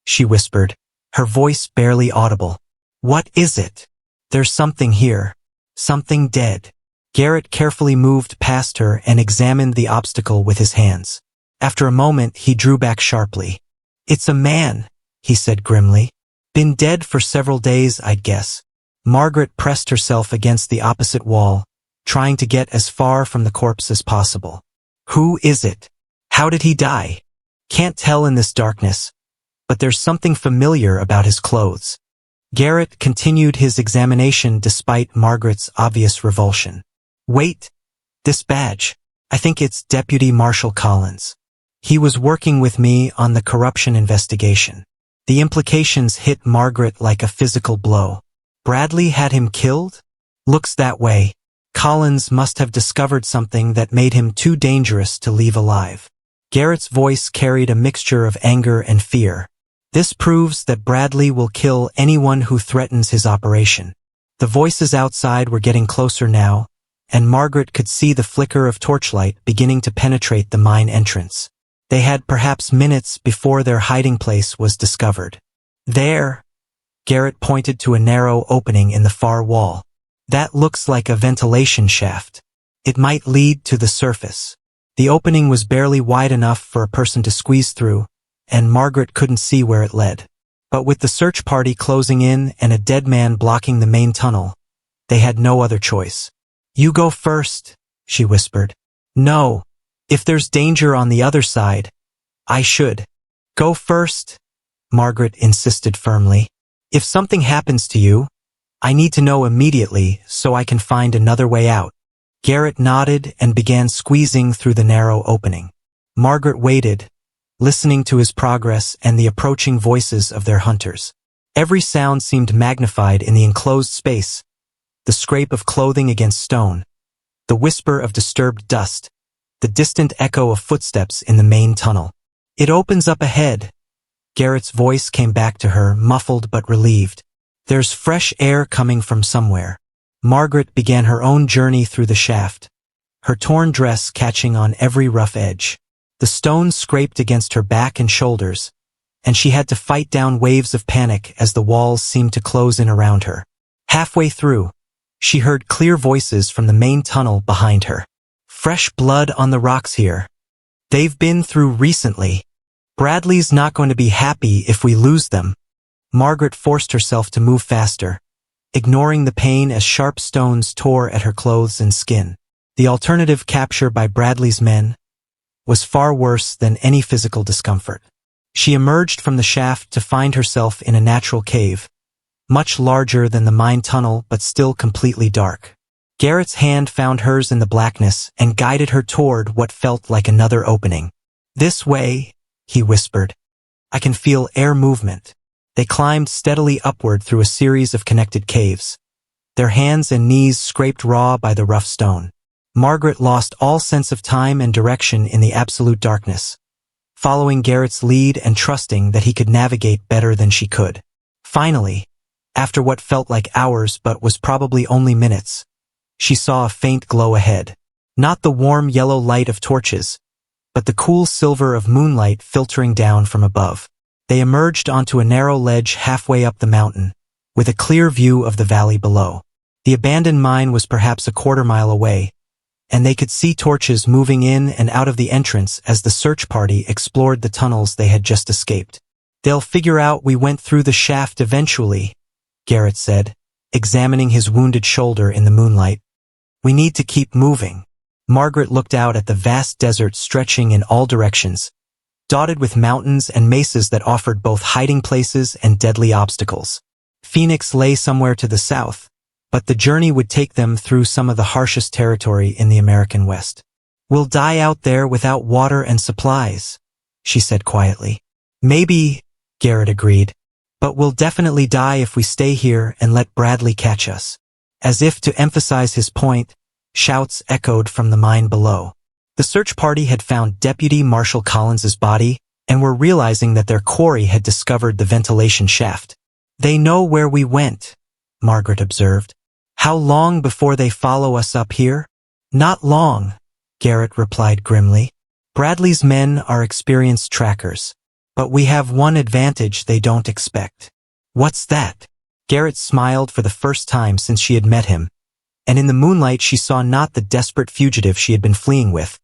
she whispered, her voice barely audible. What is it? There's something here. Something dead. Garrett carefully moved past her and examined the obstacle with his hands. After a moment, he drew back sharply. It's a man, he said grimly. Been dead for several days, I'd guess. Margaret pressed herself against the opposite wall, trying to get as far from the corpse as possible. Who is it? How did he die? Can't tell in this darkness, but there's something familiar about his clothes. Garrett continued his examination despite Margaret's obvious revulsion. Wait, this badge. I think it's Deputy Marshal Collins. He was working with me on the corruption investigation. The implications hit Margaret like a physical blow. Bradley had him killed? Looks that way. Collins must have discovered something that made him too dangerous to leave alive. Garrett's voice carried a mixture of anger and fear. This proves that Bradley will kill anyone who threatens his operation. The voices outside were getting closer now, and Margaret could see the flicker of torchlight beginning to penetrate the mine entrance. They had perhaps minutes before their hiding place was discovered. There, Garrett pointed to a narrow opening in the far wall. That looks like a ventilation shaft. It might lead to the surface. The opening was barely wide enough for a person to squeeze through, and Margaret couldn't see where it led. But with the search party closing in and a dead man blocking the main tunnel, they had no other choice. You go first, she whispered. No, if there's danger on the other side, I should. Go first, Margaret insisted firmly. If something happens to you, I need to know immediately so I can find another way out. Garrett nodded and began squeezing through the narrow opening. Margaret waited, listening to his progress and the approaching voices of their hunters. Every sound seemed magnified in the enclosed space, the scrape of clothing against stone, the whisper of disturbed dust, the distant echo of footsteps in the main tunnel. It opens up ahead. Garrett's voice came back to her, muffled but relieved. There's fresh air coming from somewhere. Margaret began her own journey through the shaft, her torn dress catching on every rough edge. The stones scraped against her back and shoulders, and she had to fight down waves of panic as the walls seemed to close in around her. Halfway through, she heard clear voices from the main tunnel behind her. Fresh blood on the rocks here. They've been through recently. Bradley's not going to be happy if we lose them. Margaret forced herself to move faster, ignoring the pain as sharp stones tore at her clothes and skin. The alternative capture by Bradley's men was far worse than any physical discomfort. She emerged from the shaft to find herself in a natural cave, much larger than the mine tunnel but still completely dark. Garrett's hand found hers in the blackness and guided her toward what felt like another opening. "This way," he whispered. "I can feel air movement." They climbed steadily upward through a series of connected caves. Their hands and knees scraped raw by the rough stone. Margaret lost all sense of time and direction in the absolute darkness, following Garrett's lead and trusting that he could navigate better than she could. Finally, after what felt like hours but was probably only minutes, she saw a faint glow ahead. Not the warm yellow light of torches, but the cool silver of moonlight filtering down from above. They emerged onto a narrow ledge halfway up the mountain, with a clear view of the valley below. The abandoned mine was perhaps a quarter-mile away, and they could see torches moving in and out of the entrance as the search party explored the tunnels they had just escaped. "They'll figure out we went through the shaft eventually," Garrett said, examining his wounded shoulder in the moonlight. "We need to keep moving." Margaret looked out at the vast desert stretching in all directions, dotted with mountains and mesas that offered both hiding places and deadly obstacles. Phoenix lay somewhere to the south, but the journey would take them through some of the harshest territory in the American West. "We'll die out there without water and supplies," she said quietly. "Maybe," Garrett agreed, "but we'll definitely die if we stay here and let Bradley catch us." As if to emphasize his point, shouts echoed from the mine below. The search party had found Deputy Marshal Collins's body and were realizing that their quarry had discovered the ventilation shaft. "They know where we went," Margaret observed. "How long before they follow us up here?" "Not long," Garrett replied grimly. "Bradley's men are experienced trackers, but we have one advantage they don't expect." "What's that?" Garrett smiled for the first time since she had met him, and in the moonlight she saw not the desperate fugitive she had been fleeing with,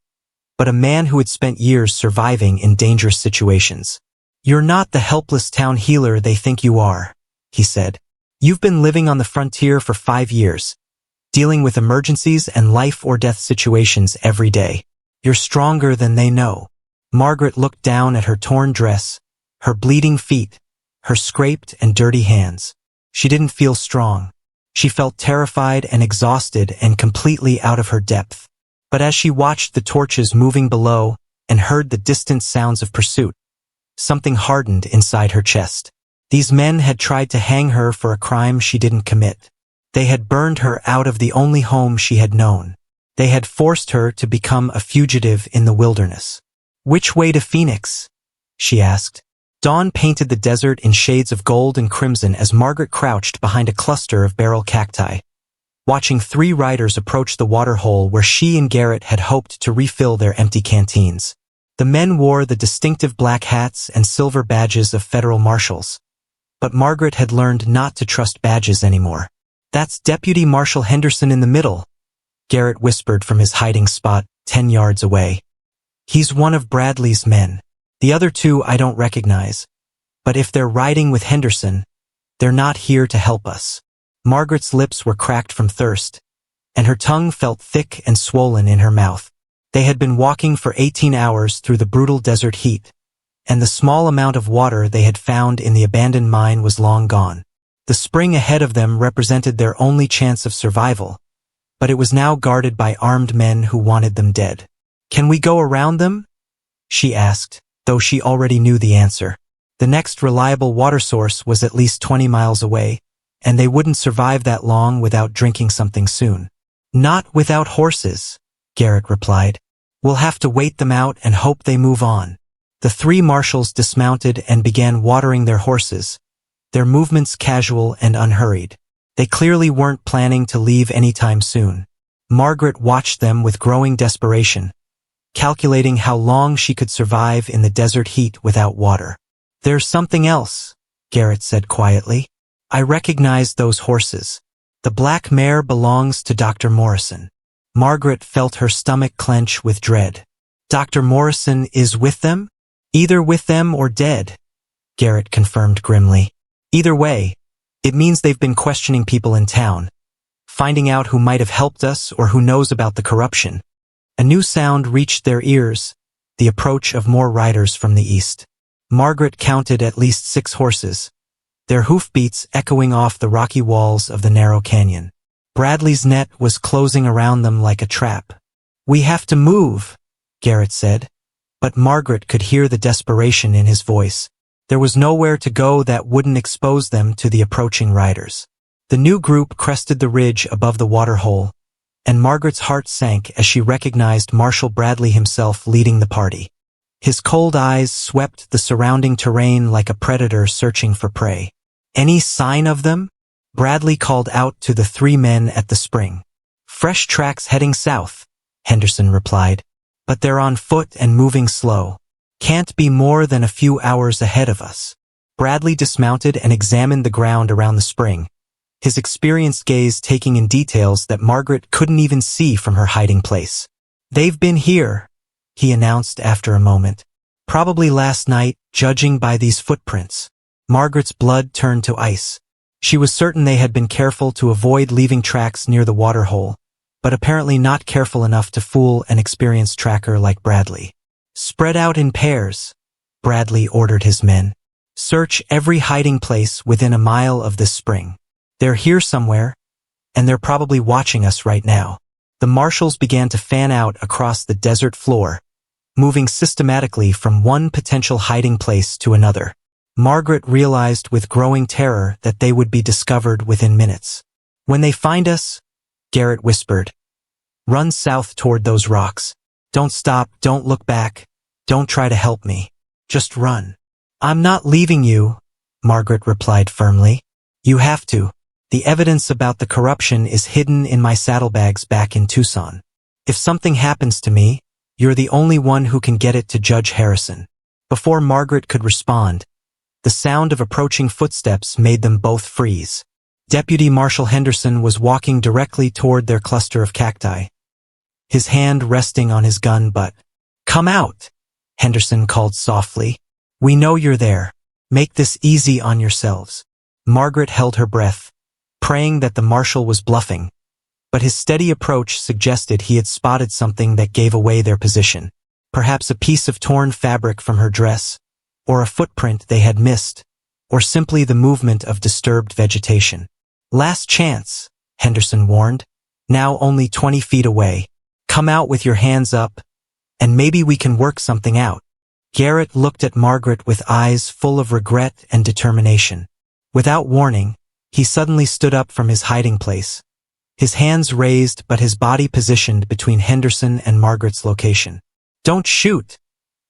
but a man who had spent years surviving in dangerous situations. "You're not the helpless town healer they think you are," he said. "You've been living on the frontier for 5 years, dealing with emergencies and life-or-death situations every day. You're stronger than they know." Margaret looked down at her torn dress, her bleeding feet, her scraped and dirty hands. She didn't feel strong. She felt terrified and exhausted and completely out of her depth. But as she watched the torches moving below and heard the distant sounds of pursuit, something hardened inside her chest. These men had tried to hang her for a crime she didn't commit. They had burned her out of the only home she had known. They had forced her to become a fugitive in the wilderness. "Which way to Phoenix?" she asked. Dawn painted the desert in shades of gold and crimson as Margaret crouched behind a cluster of beryl cacti, watching 3 riders approach the waterhole where she and Garrett had hoped to refill their empty canteens. The men wore the distinctive black hats and silver badges of federal marshals, but Margaret had learned not to trust badges anymore. "That's Deputy Marshal Henderson in the middle," Garrett whispered from his hiding spot 10 yards away. "He's one of Bradley's men. The other 2 I don't recognize, but if they're riding with Henderson, they're not here to help us." Margaret's lips were cracked from thirst, and her tongue felt thick and swollen in her mouth. They had been walking for 18 hours through the brutal desert heat, and the small amount of water they had found in the abandoned mine was long gone. The spring ahead of them represented their only chance of survival, but it was now guarded by armed men who wanted them dead. "Can we go around them?" she asked, though she already knew the answer. The next reliable water source was at least 20 miles away, and they wouldn't survive that long without drinking something soon. "Not without horses," Garrett replied. "We'll have to wait them out and hope they move on." The 3 marshals dismounted and began watering their horses, their movements casual and unhurried. They clearly weren't planning to leave anytime soon. Margaret watched them with growing desperation, calculating how long she could survive in the desert heat without water. "There's something else," Garrett said quietly. "I recognize those horses. The black mare belongs to Dr. Morrison." Margaret felt her stomach clench with dread. "Dr. Morrison is with them?" "Either with them or dead," Garrett confirmed grimly. "Either way, it means they've been questioning people in town, finding out who might have helped us or who knows about the corruption." A new sound reached their ears, the approach of more riders from the east. Margaret counted at least 6 horses, their hoofbeats echoing off the rocky walls of the narrow canyon. Bradley's net was closing around them like a trap. "We have to move," Garrett said. But Margaret could hear the desperation in his voice. There was nowhere to go that wouldn't expose them to the approaching riders. The new group crested the ridge above the waterhole, and Margaret's heart sank as she recognized Marshal Bradley himself leading the party. His cold eyes swept the surrounding terrain like a predator searching for prey. "Any sign of them?" Bradley called out to the three men at the spring. "Fresh tracks heading south," Henderson replied. "But they're on foot and moving slow. Can't be more than a few hours ahead of us." Bradley dismounted and examined the ground around the spring, his experienced gaze taking in details that Margaret couldn't even see from her hiding place. "They've been here," he announced after a moment. "Probably last night, judging by these footprints." Margaret's blood turned to ice. She was certain they had been careful to avoid leaving tracks near the waterhole, but apparently not careful enough to fool an experienced tracker like Bradley. "Spread out in pairs," Bradley ordered his men. "Search every hiding place within a mile of this spring. They're here somewhere, and they're probably watching us right now." The marshals began to fan out across the desert floor, moving systematically from one potential hiding place to another. Margaret realized with growing terror that they would be discovered within minutes. "When they find us," Garrett whispered, "run south toward those rocks. Don't stop, don't look back, don't try to help me. Just run." "I'm not leaving you," Margaret replied firmly. "You have to. The evidence about the corruption is hidden in my saddlebags back in Tucson. If something happens to me, you're the only one who can get it to Judge Harrison." Before Margaret could respond, the sound of approaching footsteps made them both freeze. Deputy Marshal Henderson was walking directly toward their cluster of cacti, his hand resting on his gun butt. "Come out," Henderson called softly. "We know you're there. Make this easy on yourselves." Margaret held her breath, praying that the marshal was bluffing, but his steady approach suggested he had spotted something that gave away their position. Perhaps a piece of torn fabric from her dress, or a footprint they had missed, or simply the movement of disturbed vegetation. "Last chance," Henderson warned, now only 20 feet away. "Come out with your hands up, and maybe we can work something out." Garrett looked at Margaret with eyes full of regret and determination. Without warning, he suddenly stood up from his hiding place, his hands raised but his body positioned between Henderson and Margaret's location. "Don't shoot,"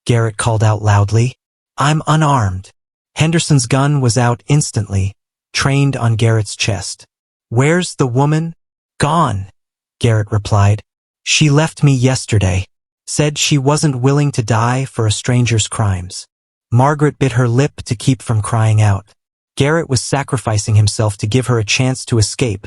Garrett called out loudly. "I'm unarmed." Henderson's gun was out instantly, trained on Garrett's chest. "Where's the woman?" "Gone," Garrett replied. "She left me yesterday. Said she wasn't willing to die for a stranger's crimes." Margaret bit her lip to keep from crying out. Garrett was sacrificing himself to give her a chance to escape,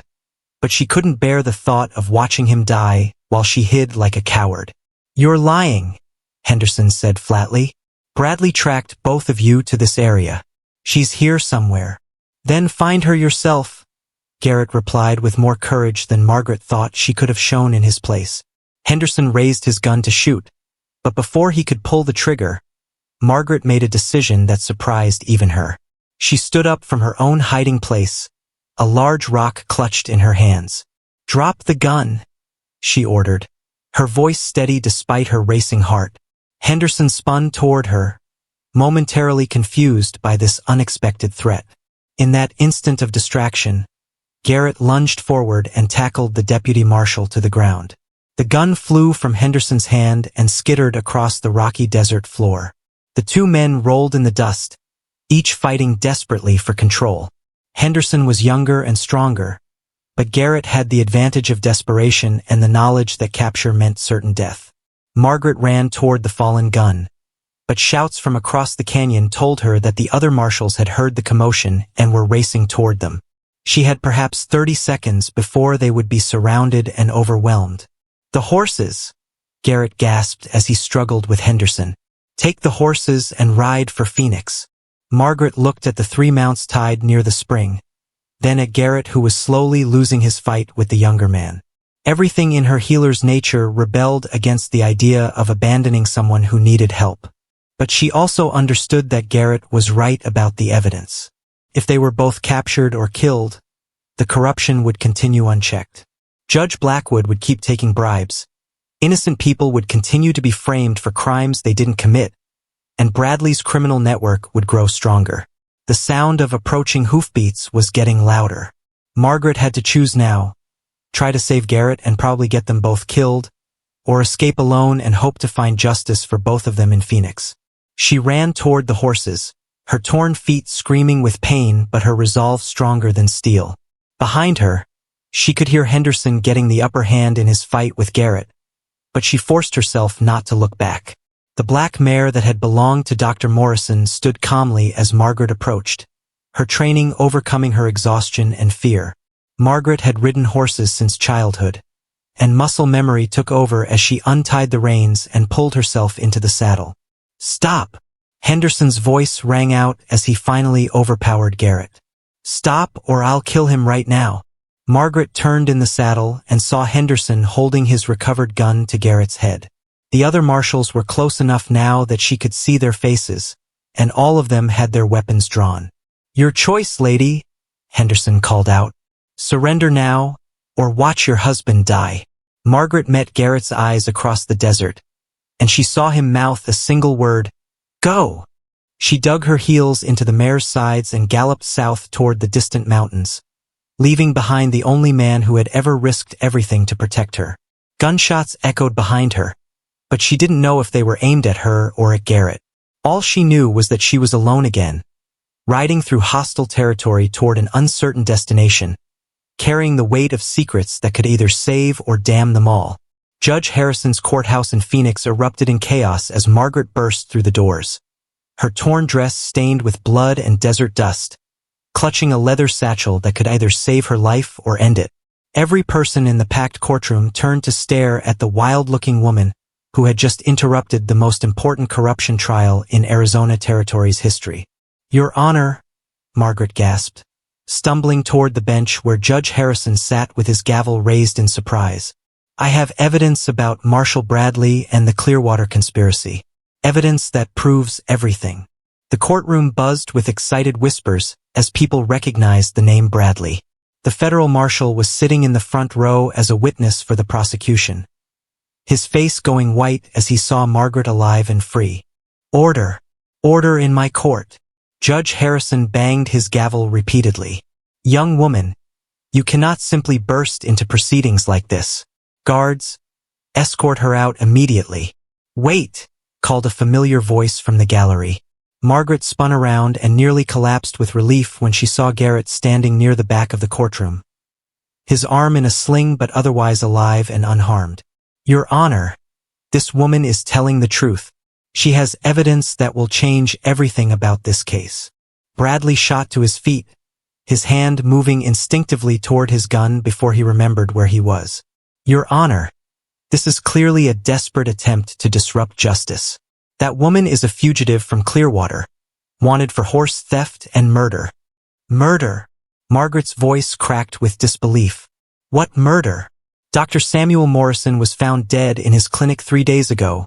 but she couldn't bear the thought of watching him die while she hid like a coward. "You're lying," Henderson said flatly. "Bradley tracked both of you to this area. She's here somewhere." "Then find her yourself," Garrett replied with more courage than Margaret thought she could have shown in his place. Henderson raised his gun to shoot, but before he could pull the trigger, Margaret made a decision that surprised even her. She stood up from her own hiding place, a large rock clutched in her hands. "Drop the gun," she ordered, her voice steady despite her racing heart. Henderson spun toward her, momentarily confused by this unexpected threat. In that instant of distraction, Garrett lunged forward and tackled the deputy marshal to the ground. The gun flew from Henderson's hand and skittered across the rocky desert floor. The two men rolled in the dust, each fighting desperately for control. Henderson was younger and stronger, but Garrett had the advantage of desperation and the knowledge that capture meant certain death. Margaret ran toward the fallen gun, but shouts from across the canyon told her that the other marshals had heard the commotion and were racing toward them. She had perhaps 30 seconds before they would be surrounded and overwhelmed. "The horses," Garrett gasped as he struggled with Henderson. "Take the horses and ride for Phoenix." Margaret looked at the three mounts tied near the spring, then at Garrett, who was slowly losing his fight with the younger man. Everything in her healer's nature rebelled against the idea of abandoning someone who needed help. But she also understood that Garrett was right about the evidence. If they were both captured or killed, the corruption would continue unchecked. Judge Blackwood would keep taking bribes. Innocent people would continue to be framed for crimes they didn't commit, and Bradley's criminal network would grow stronger. The sound of approaching hoofbeats was getting louder. Margaret had to choose now: try to save Garrett and probably get them both killed, or escape alone and hope to find justice for both of them in Phoenix. She ran toward the horses, her torn feet screaming with pain but her resolve stronger than steel. Behind her, she could hear Henderson getting the upper hand in his fight with Garrett, but she forced herself not to look back. The black mare that had belonged to Dr. Morrison stood calmly as Margaret approached, her training overcoming her exhaustion and fear. Margaret had ridden horses since childhood, and muscle memory took over as she untied the reins and pulled herself into the saddle. "Stop!" Henderson's voice rang out as he finally overpowered Garrett. "Stop or I'll kill him right now." Margaret turned in the saddle and saw Henderson holding his recovered gun to Garrett's head. The other marshals were close enough now that she could see their faces, and all of them had their weapons drawn. "Your choice, lady," Henderson called out. "Surrender now, or watch your husband die." Margaret met Garrett's eyes across the desert, and she saw him mouth a single word: "Go!" She dug her heels into the mare's sides and galloped south toward the distant mountains, leaving behind the only man who had ever risked everything to protect her. Gunshots echoed behind her, but she didn't know if they were aimed at her or at Garrett. All she knew was that she was alone again, riding through hostile territory toward an uncertain destination, carrying the weight of secrets that could either save or damn them all. Judge Harrison's courthouse in Phoenix erupted in chaos as Margaret burst through the doors, her torn dress stained with blood and desert dust, clutching a leather satchel that could either save her life or end it. Every person in the packed courtroom turned to stare at the wild-looking woman who had just interrupted the most important corruption trial in Arizona Territory's history. "Your Honor," Margaret gasped, stumbling toward the bench where Judge Harrison sat with his gavel raised in surprise. "I have evidence about Marshal Bradley and the Clearwater conspiracy. Evidence that proves everything." The courtroom buzzed with excited whispers as people recognized the name Bradley. The federal marshal was sitting in the front row as a witness for the prosecution, his face going white as he saw Margaret alive and free. "Order! Order in my court!" Judge Harrison banged his gavel repeatedly. "Young woman, you cannot simply burst into proceedings like this. Guards, escort her out immediately." "Wait!" called a familiar voice from the gallery. Margaret spun around and nearly collapsed with relief when she saw Garrett standing near the back of the courtroom, his arm in a sling but otherwise alive and unharmed. "Your Honor, this woman is telling the truth. She has evidence that will change everything about this case." Bradley shot to his feet, his hand moving instinctively toward his gun before he remembered where he was. "Your Honor, this is clearly a desperate attempt to disrupt justice. That woman is a fugitive from Clearwater, wanted for horse theft and murder." "Murder?" Margaret's voice cracked with disbelief. "What murder?" "Dr. Samuel Morrison was found dead in his clinic 3 days ago,"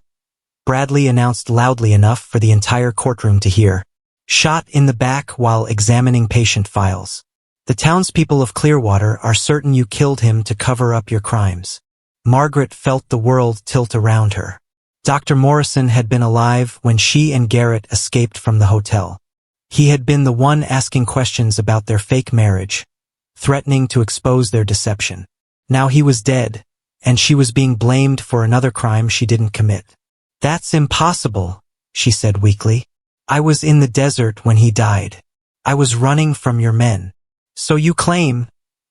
Bradley announced loudly enough for the entire courtroom to hear. "Shot in the back while examining patient files. The townspeople of Clearwater are certain you killed him to cover up your crimes." Margaret felt the world tilt around her. Dr. Morrison had been alive when she and Garrett escaped from the hotel. He had been the one asking questions about their fake marriage, threatening to expose their deception. Now he was dead, and she was being blamed for another crime she didn't commit. "That's impossible," she said weakly. "I was in the desert when he died. I was running from your men." "So you claim,"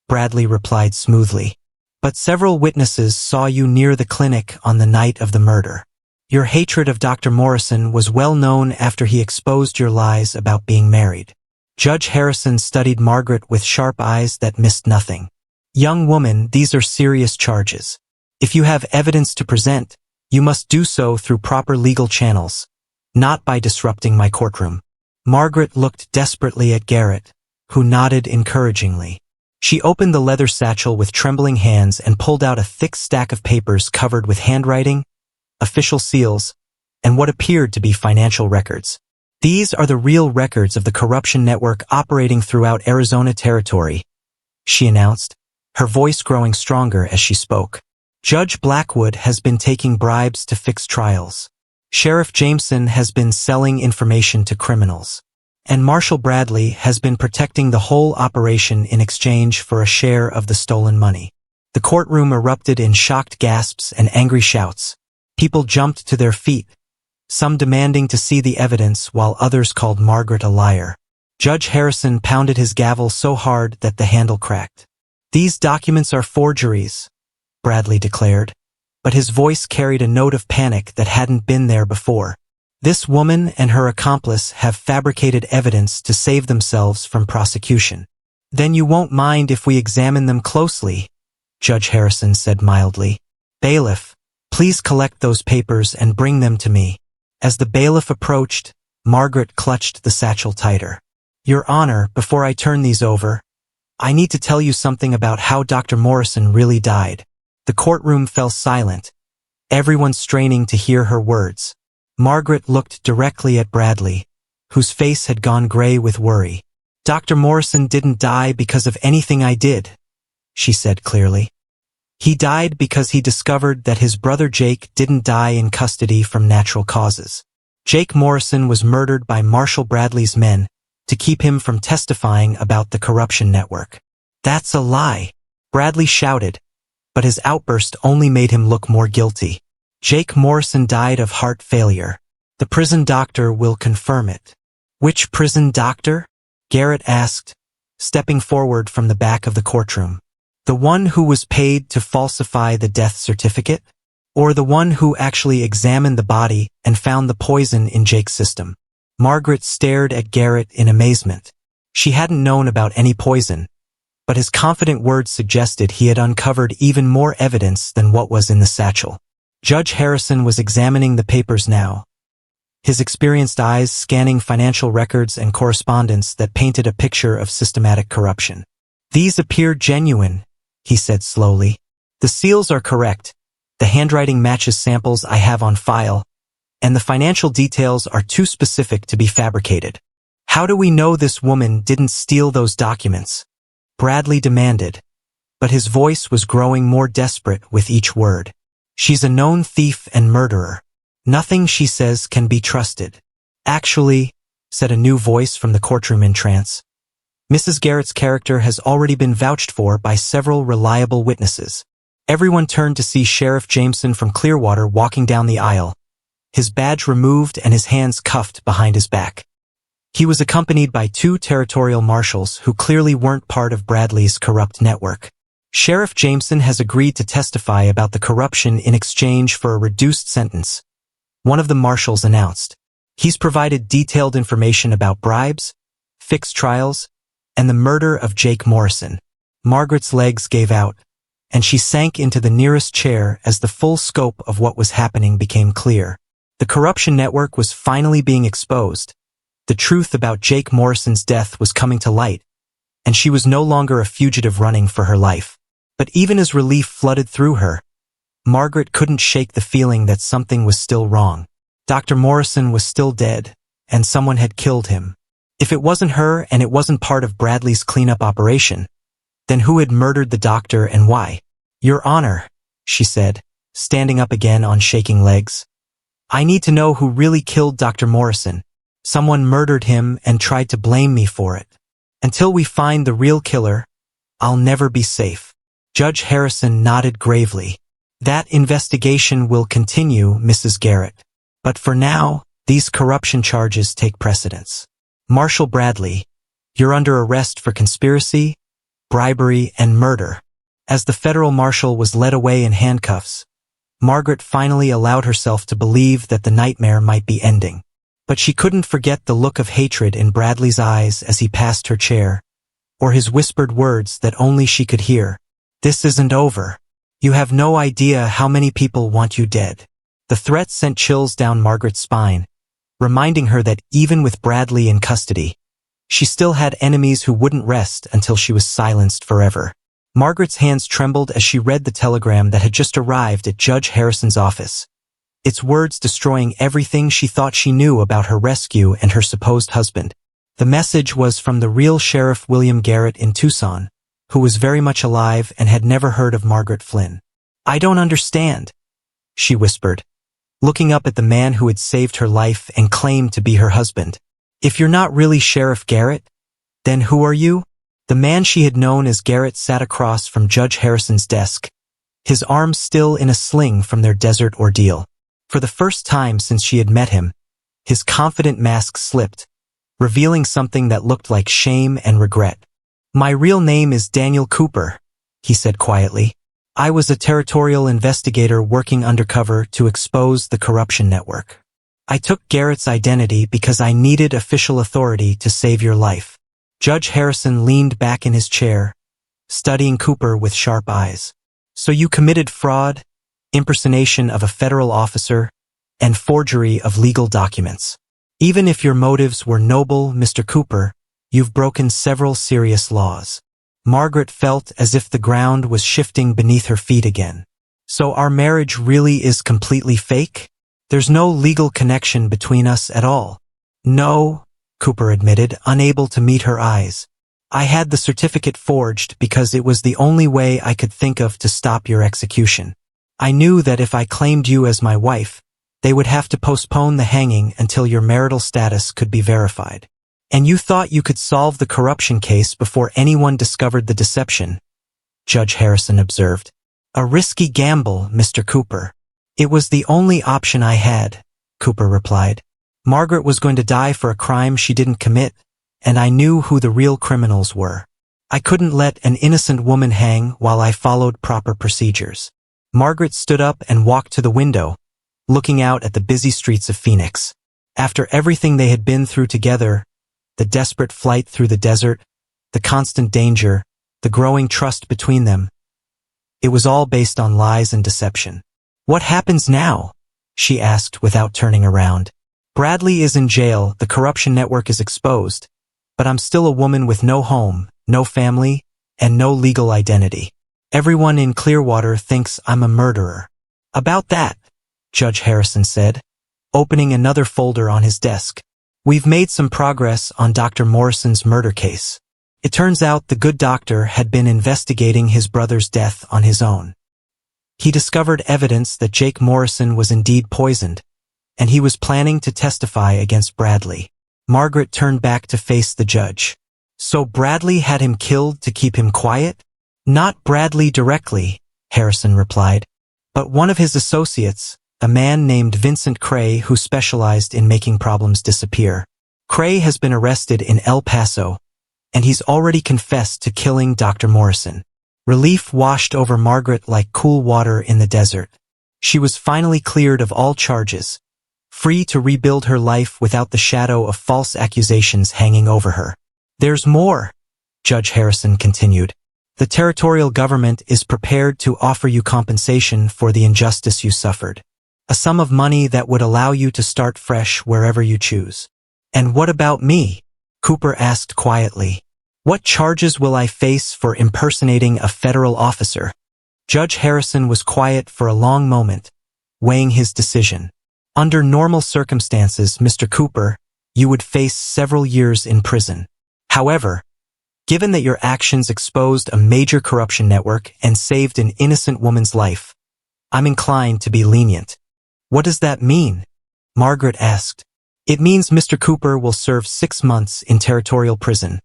Bradley replied smoothly. "But several witnesses saw you near the clinic on the night of the murder. Your hatred of Dr. Morrison was well known after he exposed your lies about being married." Judge Harrison studied Margaret with sharp eyes that missed nothing. "Young woman, these are serious charges. If you have evidence to present, you must do so through proper legal channels, not by disrupting my courtroom." Margaret looked desperately at Garrett, who nodded encouragingly. She opened the leather satchel with trembling hands and pulled out a thick stack of papers covered with handwriting, official seals, and what appeared to be financial records. "These are the real records of the corruption network operating throughout Arizona Territory," she announced, her voice growing stronger as she spoke. Judge Blackwood has been taking bribes to fix trials. Sheriff Jameson has been selling information to criminals. And Marshal Bradley has been protecting the whole operation in exchange for a share of the stolen money. The courtroom erupted in shocked gasps and angry shouts. People jumped to their feet, some demanding to see the evidence while others called Margaret a liar. Judge Harrison pounded his gavel so hard that the handle cracked. "These documents are forgeries," Bradley declared, but his voice carried a note of panic that hadn't been there before. "This woman and her accomplice have fabricated evidence to save themselves from prosecution." "Then you won't mind if we examine them closely," Judge Harrison said mildly. "Bailiff, please collect those papers and bring them to me." As the bailiff approached, Margaret clutched the satchel tighter. "Your Honor, before I turn these over, I need to tell you something about how Dr. Morrison really died." The courtroom fell silent, everyone straining to hear her words. Margaret looked directly at Bradley, whose face had gone gray with worry. "Dr. Morrison didn't die because of anything I did," she said clearly. "He died because he discovered that his brother Jake didn't die in custody from natural causes. Jake Morrison was murdered by Marshal Bradley's men to keep him from testifying about the corruption network." "That's a lie," Bradley shouted, but his outburst only made him look more guilty. "Jake Morrison died of heart failure. The prison doctor will confirm it." "Which prison doctor?" Garrett asked, stepping forward from the back of the courtroom. "The one who was paid to falsify the death certificate? Or the one who actually examined the body and found the poison in Jake's system?" Margaret stared at Garrett in amazement. She hadn't known about any poison, but his confident words suggested he had uncovered even more evidence than what was in the satchel. Judge Harrison was examining the papers now, his experienced eyes scanning financial records and correspondence that painted a picture of systematic corruption. "These appear genuine," he said slowly. "The seals are correct, the handwriting matches samples I have on file, and the financial details are too specific to be fabricated. How do we know this woman didn't steal those documents?" Bradley demanded, but his voice was growing more desperate with each word. "She's a known thief and murderer. Nothing she says can be trusted." "Actually," said a new voice from the courtroom in trance, "Mrs. Garrett's character has already been vouched for by several reliable witnesses." Everyone turned to see Sheriff Jameson from Clearwater walking down the aisle, his badge removed and his hands cuffed behind his back. He was accompanied by 2 territorial marshals who clearly weren't part of Bradley's corrupt network. "Sheriff Jameson has agreed to testify about the corruption in exchange for a reduced sentence," one of the marshals announced. "He's provided detailed information about bribes, fixed trials, and the murder of Jake Morrison." Margaret's legs gave out, and she sank into the nearest chair as the full scope of what was happening became clear. The corruption network was finally being exposed. The truth about Jake Morrison's death was coming to light, and she was no longer a fugitive running for her life. But even as relief flooded through her, Margaret couldn't shake the feeling that something was still wrong. Dr. Morrison was still dead, and someone had killed him. If it wasn't her and it wasn't part of Bradley's cleanup operation, then who had murdered the doctor and why? "Your Honor," she said, standing up again on shaking legs, "I need to know who really killed Dr. Morrison. Someone murdered him and tried to blame me for it. Until we find the real killer, I'll never be safe." Judge Harrison nodded gravely. "That investigation will continue, Mrs. Garrett. But for now, these corruption charges take precedence. Marshal Bradley, you're under arrest for conspiracy, bribery, and murder." As the federal marshal was led away in handcuffs, Margaret finally allowed herself to believe that the nightmare might be ending. But she couldn't forget the look of hatred in Bradley's eyes as he passed her chair, or his whispered words that only she could hear. "This isn't over. You have no idea how many people want you dead." The threat sent chills down Margaret's spine, reminding her that even with Bradley in custody, she still had enemies who wouldn't rest until she was silenced forever. Margaret's hands trembled as she read the telegram that had just arrived at Judge Harrison's office, its words destroying everything she thought she knew about her rescue and her supposed husband. The message was from the real Sheriff William Garrett in Tucson, who was very much alive and had never heard of Margaret Flynn. "I don't understand," she whispered, looking up at the man who had saved her life and claimed to be her husband. "If you're not really Sheriff Garrett, then who are you?" The man she had known as Garrett sat across from Judge Harrison's desk, his arms still in a sling from their desert ordeal. For the first time since she had met him, his confident mask slipped, revealing something that looked like shame and regret. "My real name is Daniel Cooper," he said quietly. "I was a territorial investigator working undercover to expose the corruption network. I took Garrett's identity because I needed official authority to save your life." Judge Harrison leaned back in his chair, studying Cooper with sharp eyes. "So you committed fraud, impersonation of a federal officer, and forgery of legal documents. Even if your motives were noble, Mr. Cooper, you've broken several serious laws." Margaret felt as if the ground was shifting beneath her feet again. "So our marriage really is completely fake? There's no legal connection between us at all?" "No," Cooper admitted, unable to meet her eyes. "I had the certificate forged because it was the only way I could think of to stop your execution. I knew that if I claimed you as my wife, they would have to postpone the hanging until your marital status could be verified. And you thought you could solve the corruption case before anyone discovered the deception," Judge Harrison observed. "A risky gamble, Mr. Cooper." "It was the only option I had," Cooper replied. "Margaret was going to die for a crime she didn't commit, and I knew who the real criminals were. I couldn't let an innocent woman hang while I followed proper procedures." Margaret stood up and walked to the window, looking out at the busy streets of Phoenix. After everything they had been through together, the desperate flight through the desert, the constant danger, the growing trust between them, it was all based on lies and deception. "What happens now?" she asked without turning around. "Bradley is in jail, the corruption network is exposed, but I'm still a woman with no home, no family, and no legal identity. Everyone in Clearwater thinks I'm a murderer." "About that," Judge Harrison said, opening another folder on his desk, "we've made some progress on Dr. Morrison's murder case. It turns out the good doctor had been investigating his brother's death on his own. He discovered evidence that Jake Morrison was indeed poisoned, and he was planning to testify against Bradley." Margaret turned back to face the judge. "So Bradley had him killed to keep him quiet?" "Not Bradley directly," Harrison replied, "but one of his associates, a man named Vincent Cray who specialized in making problems disappear. Cray has been arrested in El Paso, and he's already confessed to killing Dr. Morrison." Relief washed over Margaret like cool water in the desert. She was finally cleared of all charges, free to rebuild her life without the shadow of false accusations hanging over her. "There's more," Judge Harrison continued. "The territorial government is prepared to offer you compensation for the injustice you suffered. A sum of money that would allow you to start fresh wherever you choose." "And what about me?" Cooper asked quietly. "What charges will I face for impersonating a federal officer?" Judge Harrison was quiet for a long moment, weighing his decision. "Under normal circumstances, Mr. Cooper, you would face several years in prison. However, given that your actions exposed a major corruption network and saved an innocent woman's life, I'm inclined to be lenient." "What does that mean?" Margaret asked. "It means Mr. Cooper will serve 6 months in territorial prison,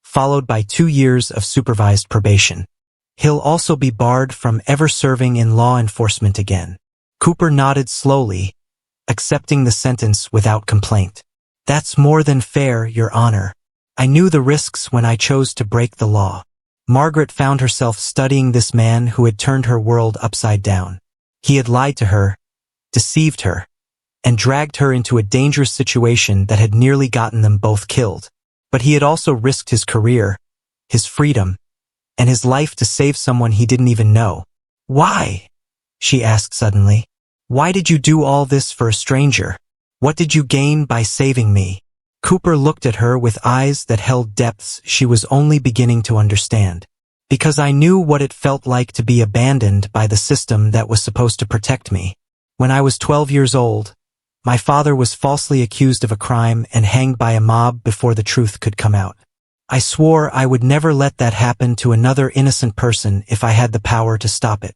followed by 2 years of supervised probation. He'll also be barred from ever serving in law enforcement again." Cooper nodded slowly, accepting the sentence without complaint. "That's more than fair, Your Honor. I knew the risks when I chose to break the law." Margaret found herself studying this man who had turned her world upside down. He had lied to her, deceived her, and dragged her into a dangerous situation that had nearly gotten them both killed. But he had also risked his career, his freedom, and his life to save someone he didn't even know. "Why?" she asked suddenly. "Why did you do all this for a stranger? What did you gain by saving me?" Cooper looked at her with eyes that held depths she was only beginning to understand. "Because I knew what it felt like to be abandoned by the system that was supposed to protect me. When I was 12 years old, my father was falsely accused of a crime and hanged by a mob before the truth could come out. I swore I would never let that happen to another innocent person if I had the power to stop it.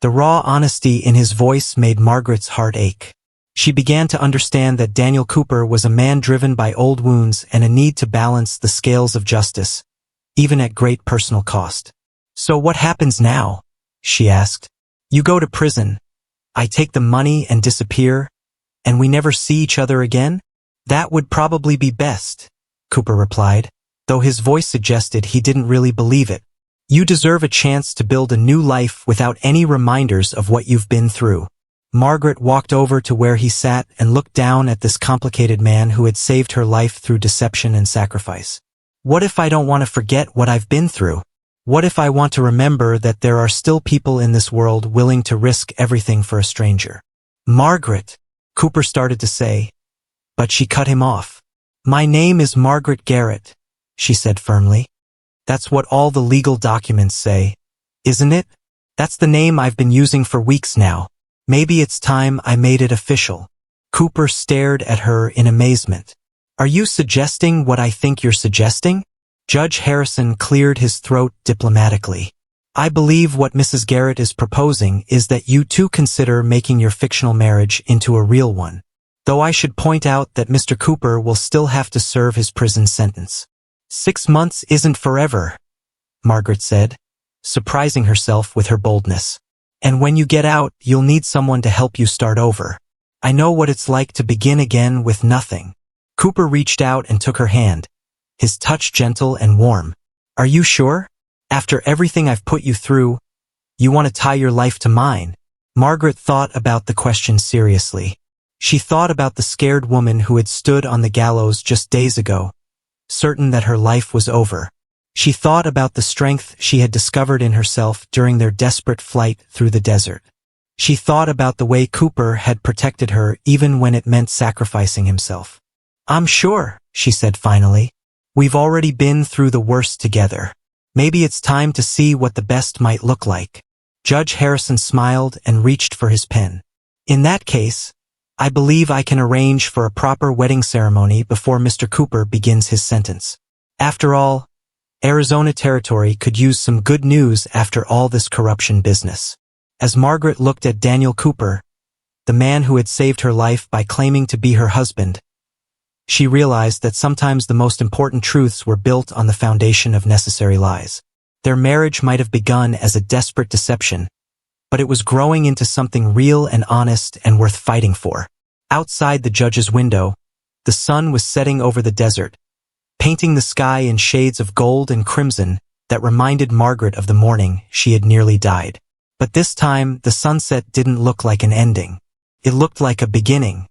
The raw honesty in his voice made Margaret's heart ache. She began to understand that Daniel Cooper was a man driven by old wounds and a need to balance the scales of justice, even at great personal cost. "So what happens now?" she asked. "You go to prison, I take the money and disappear, and we never see each other again?" "That would probably be best," Cooper replied, though his voice suggested he didn't really believe it. "You deserve a chance to build a new life without any reminders of what you've been through." Margaret walked over to where he sat and looked down at this complicated man who had saved her life through deception and sacrifice. "What if I don't want to forget what I've been through? What if I want to remember that there are still people in this world willing to risk everything for a stranger?" "Margaret," Cooper started to say, but she cut him off. "My name is Margaret Garrett," she said firmly. "That's what all the legal documents say, isn't it? That's the name I've been using for weeks now. Maybe it's time I made it official." Cooper stared at her in amazement. "Are you suggesting what I think you're suggesting?" Judge Harrison cleared his throat diplomatically. "I believe what Mrs. Garrett is proposing is that you too consider making your fictional marriage into a real one. Though I should point out that Mr. Cooper will still have to serve his prison sentence." "6 months isn't forever," Margaret said, surprising herself with her boldness. "And when you get out, you'll need someone to help you start over. I know what it's like to begin again with nothing." Cooper reached out and took her hand, his touch gentle and warm. "Are you sure? After everything I've put you through, you want to tie your life to mine?" Margaret thought about the question seriously. She thought about the scared woman who had stood on the gallows just days ago, certain that her life was over. She thought about the strength she had discovered in herself during their desperate flight through the desert. She thought about the way Cooper had protected her even when it meant sacrificing himself. "I'm sure," she said finally. "We've already been through the worst together. Maybe it's time to see what the best might look like." Judge Harrison smiled and reached for his pen. "In that case, I believe I can arrange for a proper wedding ceremony before Mr. Cooper begins his sentence. After all, Arizona territory could use some good news after all this corruption business." As Margaret looked at Daniel Cooper, the man who had saved her life by claiming to be her husband, she realized that sometimes the most important truths were built on the foundation of necessary lies. Their marriage might have begun as a desperate deception, but it was growing into something real and honest and worth fighting for. Outside the judge's window, the sun was setting over the desert, painting the sky in shades of gold and crimson that reminded Margaret of the morning she had nearly died. But this time, the sunset didn't look like an ending. It looked like a beginning.